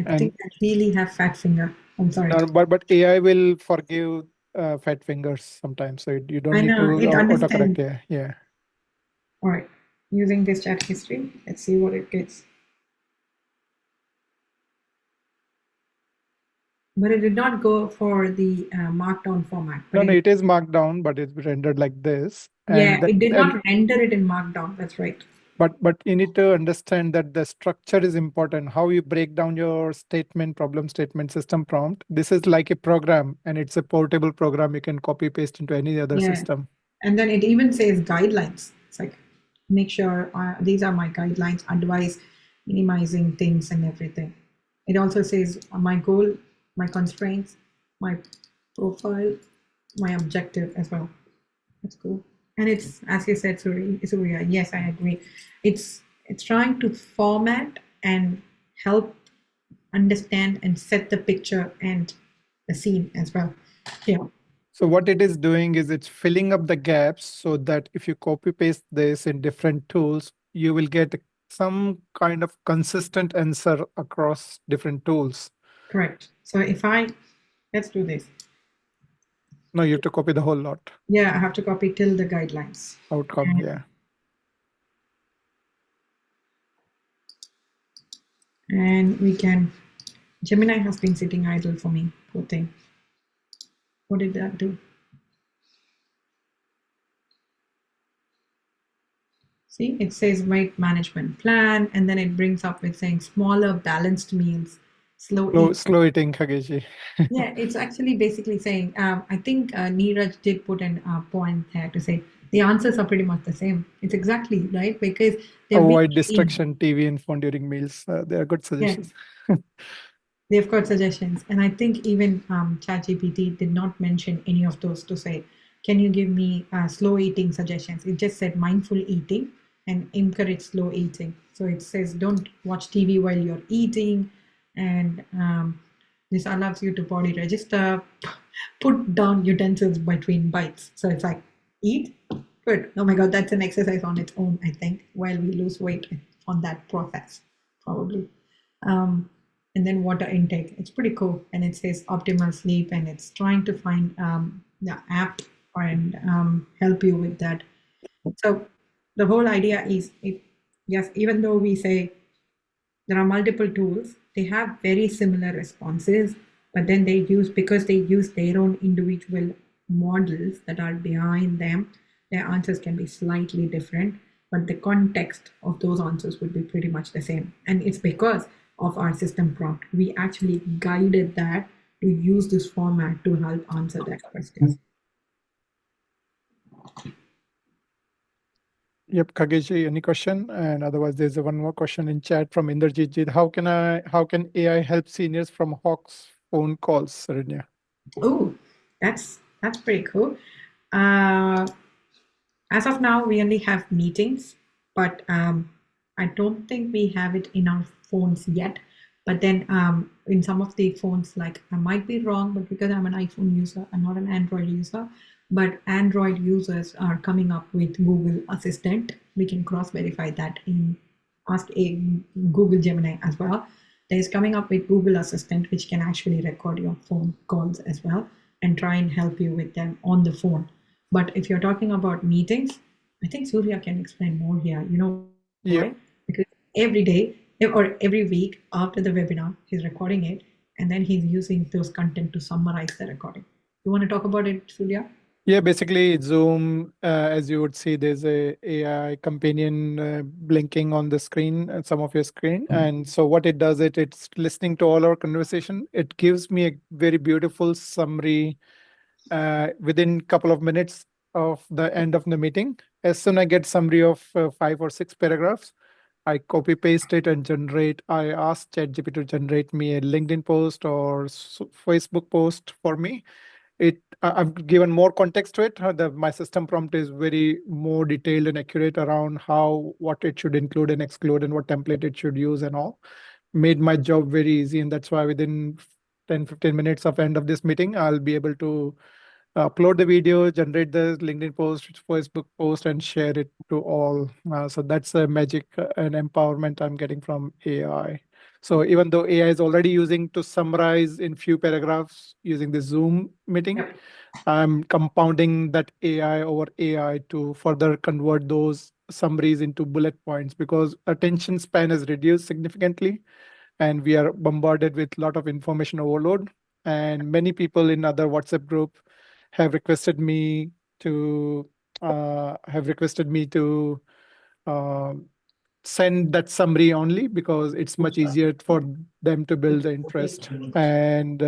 I think I really have fat finger. I'm sorry. But AI will forgive fat fingers sometimes, so you don't need to autocorrect. Yeah. All right. Using this chat history, let's see what it gets. But it did not go for the markdown format. No, it is markdown, but it's rendered like this. Yeah, it did not render it in markdown. That's right. But you need to understand that the structure is important. How you break down your statement, problem statement, system prompt. This is like a program, and it's a portable program. You can copy paste into any other system. And then it even says guidelines. It's like, make sure these are my guidelines, advise minimizing things and everything. It also says my goal, my constraints, my profile, my objective as well. That's cool. And it's, as you said, Surya, yes, I agree. It's trying to format and help understand and set the picture and the scene as well. Yeah. So what it is doing is it's filling up the gaps so that if you copy paste this in different tools, you will get some kind of consistent answer across different tools. Correct. So let's do this. No, you have to copy the whole lot. Yeah, I have to copy till the guidelines. Outcome, yeah. And we can, Gemini has been sitting idle for me, poor thing. What did that do? See, it says weight management plan, and then it brings up with saying smaller balanced meals, slow eat. Slow eating, Khageji. Yeah, it's actually basically saying, I think Neeraj did put an point there to say the answers are pretty much the same. It's exactly right because Avoid distraction, TV and phone during meals. They are good yeah, suggestions. they've got suggestions. And I think even ChatGPT did not mention any of those to say, can you give me slow eating suggestions? It just said mindful eating and encourage slow eating. So it says don't watch TV while you're eating, and this allows you to body register, put down utensils between bites. So it's like, eat, good. Oh my God, that's an exercise on its own, I think, while we lose weight on that process, probably. And then water intake. It's pretty cool. And it says optimal sleep, and it's trying to find the app and help you with that. So the whole idea is, yes, even though we say there are multiple tools, they have very similar responses, but then because they use their own individual models that are behind them, their answers can be slightly different, but the context of those answers would be pretty much the same. And it's because of our system prompt. We actually guided that to use this format to help answer that question. Yep, Khageji, any question? And otherwise, there's one more question in chat from Inderjit. How can AI help seniors from Hawk's phone calls, Saranya? Oh, that's pretty cool. As of now, we only have meetings, but I don't think we have it in our phones yet. But then in some of the phones, like I might be wrong, but because I'm an iPhone user, I'm not an Android user, but Android users are coming up with Google Assistant. We can cross-verify that in Ask a Google Gemini as well. There's coming up with Google Assistant, which can actually record your phone calls as well and try and help you with them on the phone. But if you're talking about meetings, I think Surya can explain more here. You know why? Because every day or every week after the webinar, he's recording it, and then he's using those content to summarize the recording. You want to talk about it, Surya? Yeah, basically Zoom, as you would see, there's a AI companion blinking on the screen, some of your screen. And so what it does, it's listening to all our conversation. It gives me a very beautiful summary within a couple of minutes of the end of the meeting. As soon as I get summary of 5 or 6 paragraphs, I copy paste it and I ask ChatGPT to generate me a LinkedIn post or Facebook post for me. I've given more context to it. My system prompt is very more detailed and accurate around what it should include and exclude and what template it should use and all. Made my job very easy, and that's why within 10-15 minutes of end of this meeting, I'll be able to upload the video, generate the LinkedIn post, Facebook post, and share it to all. So that's a magic and empowerment I'm getting from AI. So even though AI is already using to summarize in few paragraphs using the Zoom meeting, I'm compounding that AI over AI to further convert those summaries into bullet points, because attention span has reduced significantly and we are bombarded with a lot of information overload. And many people in other WhatsApp group have requested me to send that summary only, because it's much easier for them to build the interest. And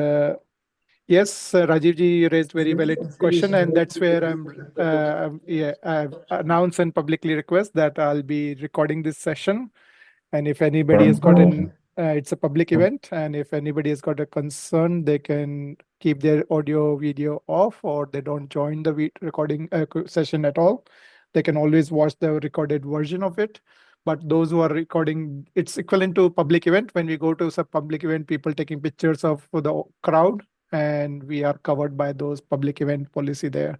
yes, Rajivji raised very valid question, and that's where I've announced and publicly request that I'll be recording this session. And if anybody has gotten, it's a public event, and if anybody has got a concern, they can keep their audio video off, or they don't join the recording session at all. They can always watch the recorded version of it. But those who are recording, it's equivalent to public event. When we go to some public event, people taking pictures of the crowd, and we are covered by those public event policy there.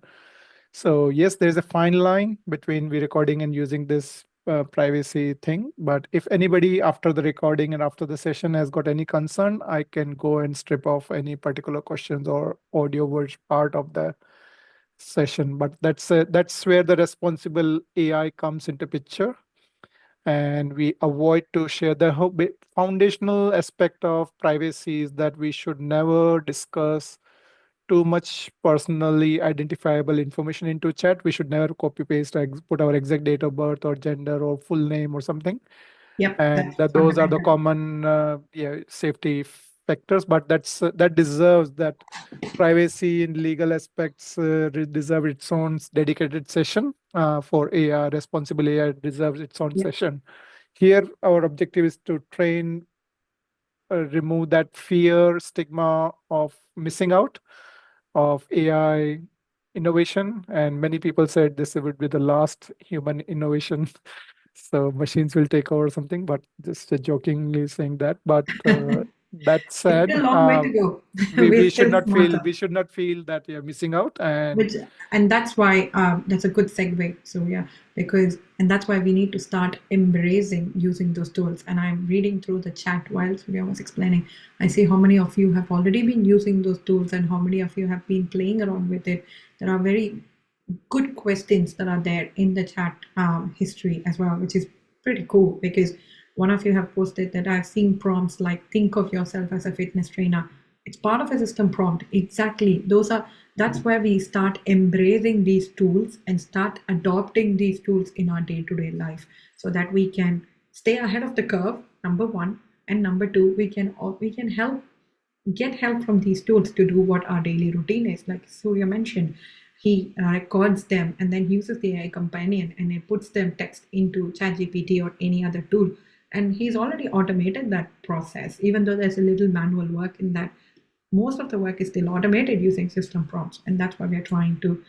So yes, there's a fine line between recording and using this privacy thing. But if anybody after the recording and after the session has got any concern, I can go and strip off any particular questions or audio part of the session. But that's where the responsible AI comes into picture. And we avoid to share the foundational aspect of privacy is that we should never discuss too much personally identifiable information into chat, we should never copy paste, put our exact date of birth or gender or full name or something. Yep, And that's those are the fundamental. common safety factors, but that deserves that privacy in legal aspects deserve its own dedicated session for AI. Responsible AI deserves its own Yep. session. Here, our objective is to train, remove that fear, stigma of missing out of AI innovation. And many people said this would be the last human innovation. So machines will take over something, but just jokingly saying that. But that It's said, still a long way to go. we We're should still not smarter. feel that we are missing out. And And that's why that's a good segue. So yeah, and that's why we need to start embracing using those tools. And I'm reading through the chat while Surya was explaining. I see how many of you have already been using those tools and how many of you have been playing around with it. There are very good questions that are there in the chat history as well, which is pretty cool, because one of you have posted that I've seen prompts like think of yourself as a fitness trainer. It's part of a system prompt. Exactly. That's where we start embracing these tools and start adopting these tools in our day-to-day life, so that we can stay ahead of the curve, number one, and number two, we can get help from these tools to do what our daily routine is. Like Surya mentioned, he records them and then uses the AI companion and it puts them text into ChatGPT or any other tool. And he's already automated that process, even though there's a little manual work in that. Most of the work is still automated using system prompts. And that's why we're trying to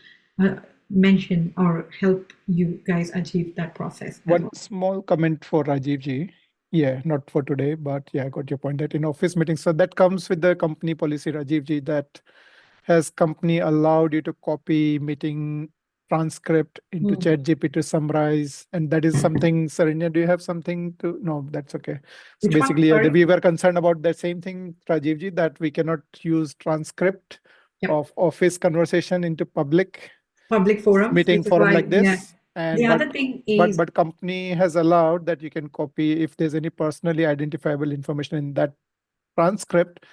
mention or help you guys achieve that process. One small comment for Rajiv ji. Yeah, not for today, but yeah, I got your point that in office meetings. So that comes with the company policy, Rajiv ji, that has company allowed you to copy meeting transcript into ChatGPT to summarize? And that is something, Saranya, do you have something to? No, that's okay. So Which one? basically, Sorry? we were concerned about the same thing, Rajiv ji, that we cannot use transcript Yep. of office conversation into public forums, meeting which is forum why, like this. yeah. And The other thing is, but company has allowed that you can copy if there's any personally identifiable information in that transcript.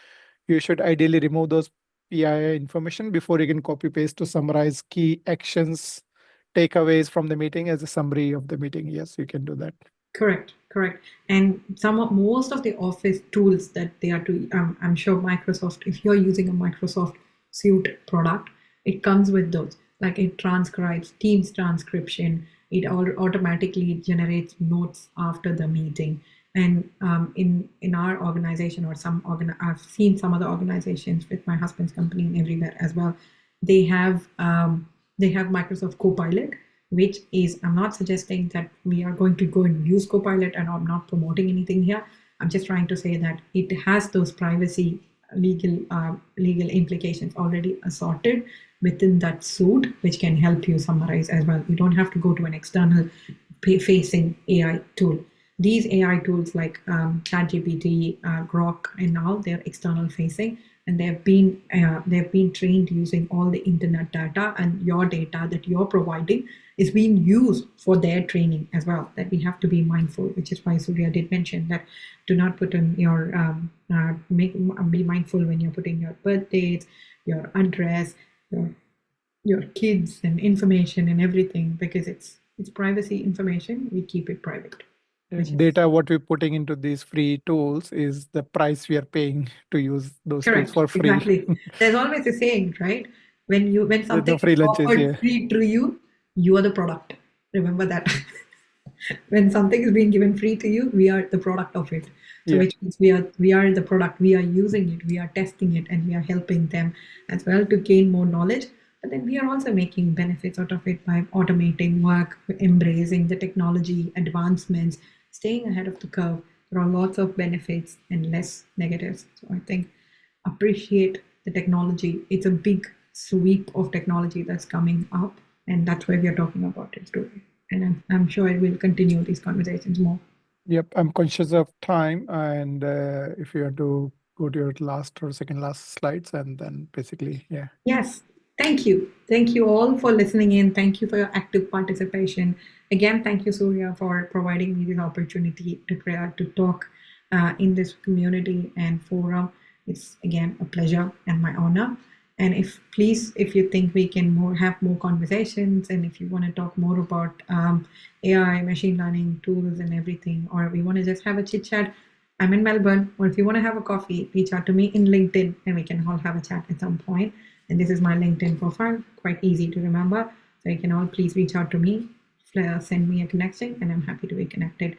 You should ideally remove those PII information before you can copy paste to summarize key actions, takeaways from the meeting as a summary of the meeting. Yes, you can do that. correct. And most of the office tools that they are to, I'm sure Microsoft, if you're using a Microsoft Suite product, it comes with those. Like it transcribes Teams transcription. It automatically generates notes after the meeting. And in our organization or I've seen some other organizations with my husband's company and everywhere as well. They have Microsoft Copilot, which is, I'm not suggesting that we are going to go and use Copilot, and I'm not promoting anything here. I'm just trying to say that it has those privacy legal implications already assorted within that suite, which can help you summarize as well. You don't have to go to an external facing AI tool. These AI tools like ChatGPT, Grok, and now they're external facing, and they've been trained using all the internet data, and your data that you're providing is being used for their training as well. That we have to be mindful, which is why Surya did mention that do not put in your be mindful when you're putting your birth dates, your address, your kids and information and everything, because it's privacy information. We keep it private. Data what we're putting into these free tools is the price we are paying to use those tools for free. Exactly. There's always a saying, right? When something free is lunches, offered yeah. free to you, you are the product. Remember that. When something is being given free to you, we are the product of it. So Yeah. which means we are the product. We are using it, we are testing it, and we are helping them as well to gain more knowledge. But then we are also making benefits out of it by automating work, embracing the technology advancements, staying ahead of the curve. There are lots of benefits and less negatives. So I think appreciate the technology. It's a big sweep of technology that's coming up, and that's why we are talking about it today. And I'm sure I will continue these conversations more. Yep, I'm conscious of time, and if you have to go to your last or second last slides, and then basically, yeah. Yes, thank you. Thank you all for listening in. Thank you for your active participation. Again, thank you, Surya, for providing me this opportunity to talk in this community and forum. It's again a pleasure and my honor. And if you think we can have more conversations, and if you want to talk more about AI, machine learning tools and everything, or we want to just have a chit chat, I'm in Melbourne. Or if you want to have a coffee, reach out to me in LinkedIn and we can all have a chat at some point. And this is my LinkedIn profile, quite easy to remember. So you can all please reach out to me, send me a connection, and I'm happy to be connected.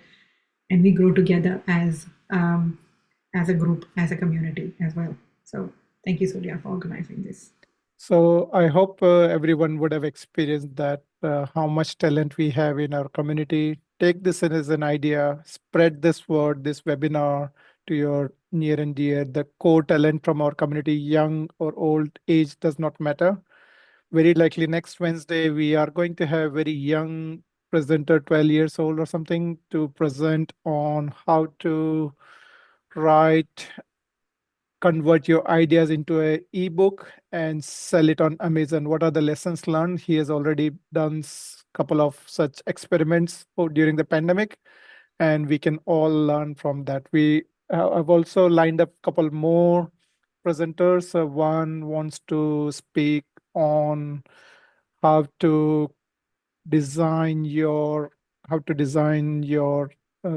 And we grow together as a group, as a community as well. So thank you, Surya, for organizing this. So I hope everyone would have experienced that how much talent we have in our community. Take this as an idea, spread this word, this webinar to your near and dear. The core talent from our community, young or old, age does not matter. Very likely next Wednesday, we are going to have very young presenter, 12 years old or something, to present on how to write, convert your ideas into a ebook and sell it on Amazon. What are the lessons learned? He has already done a couple of such experiments during the pandemic, and we can all learn from that. I've also lined up a couple more presenters. One wants to speak on how to design your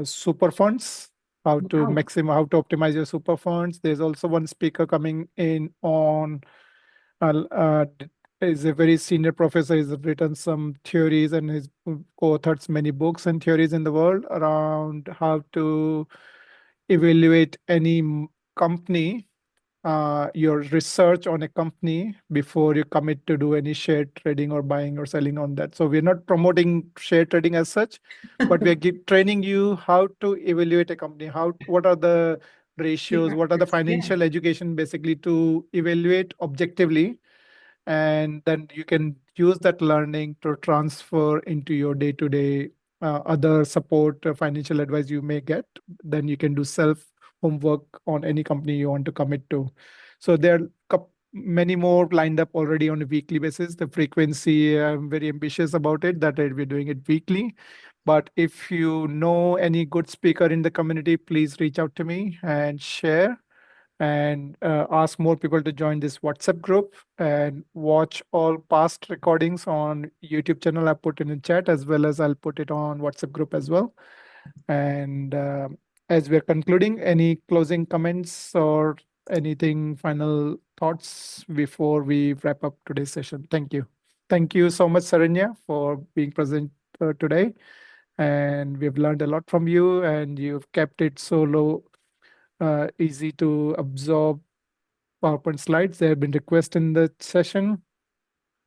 super funds, how to Wow. optimize your super funds. There's also one speaker coming in on is a very senior professor. He's written some theories and has co-authored many books and theories in the world around how to evaluate any company, your research on a company before you commit to do any share trading or buying or selling on that. So we're not promoting share trading as such, but we're training you how to evaluate a company, what are the ratios, what are the financial education basically to evaluate objectively. And then you can use that learning to transfer into your day-to-day other support, financial advice you may get. Then you can do self homework on any company you want to commit to. So there are many more lined up already on a weekly basis. The frequency, I'm very ambitious about it, that I'll be doing it weekly. But if you know any good speaker in the community, please reach out to me and share, and ask more people to join this WhatsApp group and watch all past recordings on YouTube channel. I put in the chat, as well as I'll put it on WhatsApp group as well. And as we're concluding, any closing comments or anything, final thoughts before we wrap up today's session? Thank you. Thank you so much, Saranya, for being present today. And we've learned a lot from you, and you've kept it so low, easy to absorb PowerPoint slides. There have been requests in the session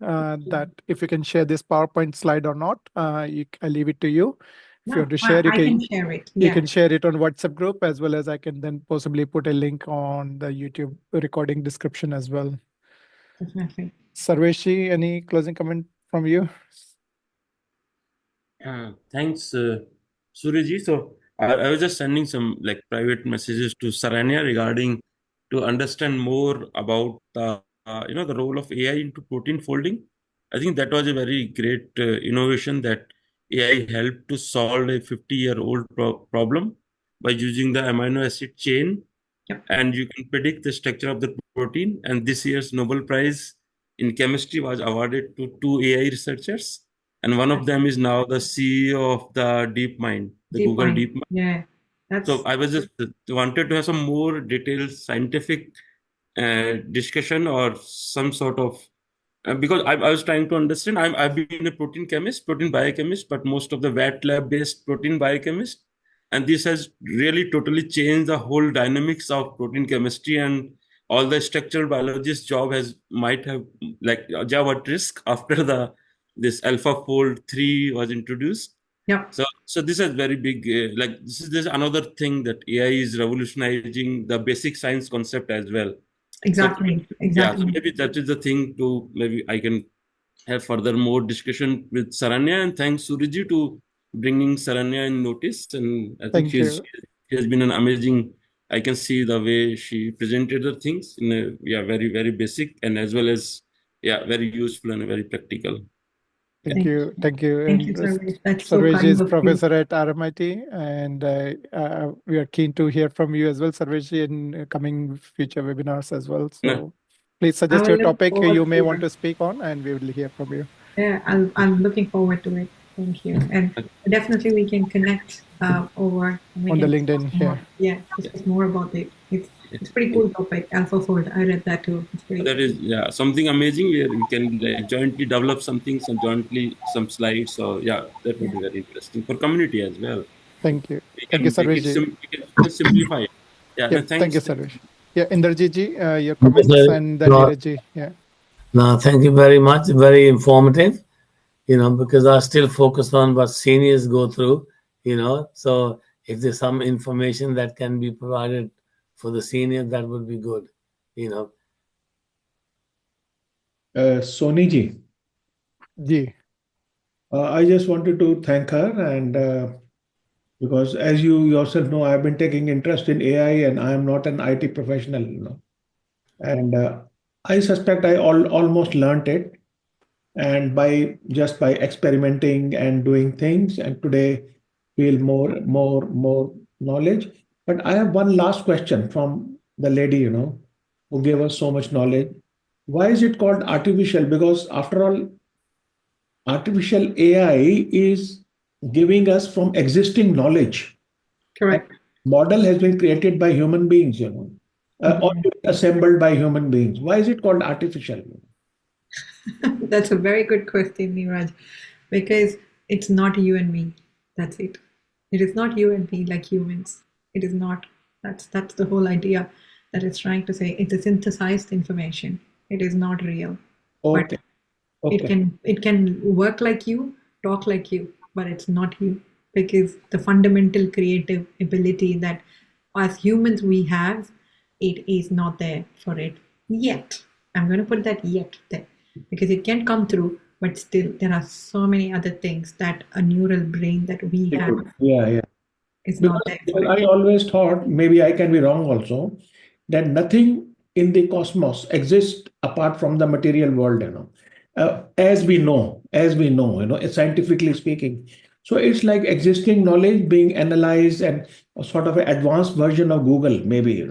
that if you can share this PowerPoint slide or not. I leave it to you. If you want to share, I can share it. You can share it on WhatsApp group, as well as I can then possibly put a link on the YouTube recording description as well. Definitely. Sarveshi, any closing comment from you? Thanks, Suryji. So I was just sending some private messages to Saranya regarding to understand more about the role of AI into protein folding. I think that was a very great innovation that AI helped to solve a 50-year-old problem by using the amino acid chain, and you can predict the structure of the protein. And this year's Nobel Prize in chemistry was awarded to 2 AI researchers. And one of them is now the CEO of the DeepMind, the Google DeepMind. Yeah. So I was just wanted to have some more detailed scientific discussion or some sort of because I was trying to understand. I've been a protein chemist, protein biochemist, but most of the wet lab based protein biochemist, and this has really totally changed the whole dynamics of protein chemistry, and all the structural biologist job might have job at risk after this AlphaFold 3 was introduced. Yeah. So this is very big. This is another thing that AI is revolutionizing the basic science concept as well. Exactly. Yeah, so maybe that is the thing to maybe I can have further more discussion with Saranya, and thanks Suryji to bringing Saranya in notice. And I think she has been an amazing. I can see the way she presented the things in a very very basic and as well as very useful and very practical. Thank you. Thank you, Sarvesh. That's so kind is of professor at RMIT, and we are keen to hear from you as well, Sarvesh, in coming future webinars as well. So Please suggest will your look topic forward you may to want it. to speak on, and we will hear from you. Yeah, I'm looking forward to it. Thank you. And definitely we can connect over. We On the can LinkedIn, discuss more. Yeah, discuss more about it. It's pretty cool topic. AlphaFold. I read that too. It's pretty. That is something amazing where we can jointly develop something, some slides. So yeah, that would be very interesting for community as well. Thank you. We Thank you, can make it Sarvesh. we can simplify it. Yeah, no, Yep. Thank you, thanks. Sarvesh. Yeah, Inderjit ji, your comments, and Neeraj ji. Yeah. No, thank you very much. Very informative, because I still focus on what seniors go through, So if there's some information that can be provided for the senior, that would be good, Soni ji, Ji. I just wanted to thank her, and because as you yourself know, I've been taking interest in AI, and I am not an IT professional, and I suspect I almost learned it, and by experimenting and doing things, and today feel more knowledge. But I have one last question from the lady, who gave us so much knowledge. Why is it called artificial? Because after all, artificial AI is giving us from existing knowledge. Correct. Model has been created by human beings, or assembled by human beings. Why is it called artificial? That's a very good question, Neeraj, because it's not you and me. That's it. It is not you and me like humans. It is not. That's the whole idea that it's trying to say. It's a synthesized information. It is not real. Okay. But it can work like you, talk like you, but it's not you, because the fundamental creative ability that as humans we have, it is not there for it yet. I'm going to put that yet there, because it can come through, but still there are so many other things that a neural brain that we have Yeah. is not there for Because I it. always thought, maybe I can be wrong also, that nothing in the cosmos exists apart from the material world, as we know, scientifically speaking. So it's like existing knowledge being analyzed and a sort of an advanced version of Google, maybe.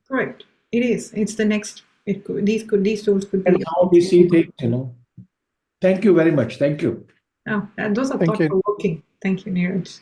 Correct. It is. It's the next. These tools could And be. how we see things. Thank you very much. Thank you. Oh, those are Thank you. thought-provoking. Thank you, Neeraj.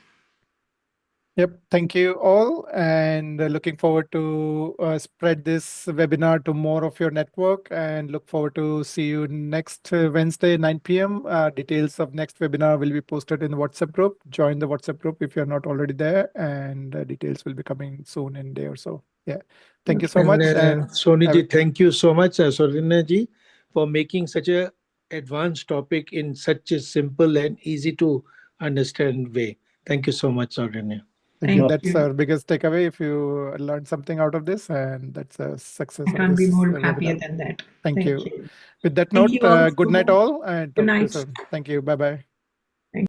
Yep. Thank you all, and looking forward to spread this webinar to more of your network, and look forward to see you next Wednesday, 9 p.m. Details of next webinar will be posted in the WhatsApp group. Join the WhatsApp group if you're not already there, and details will be coming soon in a day or so. Yeah. Thank you so much. And Soni ji, thank you so much, Saranya ji, for making such a advanced topic in such a simple and easy to understand way. Thank you so much, Saranya. Thank you. Thank That's you. our biggest takeaway. If you learned something out of this, and that's a success I of can't be this more webinar. happier than that. Thank you. You. With that Thank note, you all good so night much. all, and Good talk to you night. soon. Thank you. Bye-bye.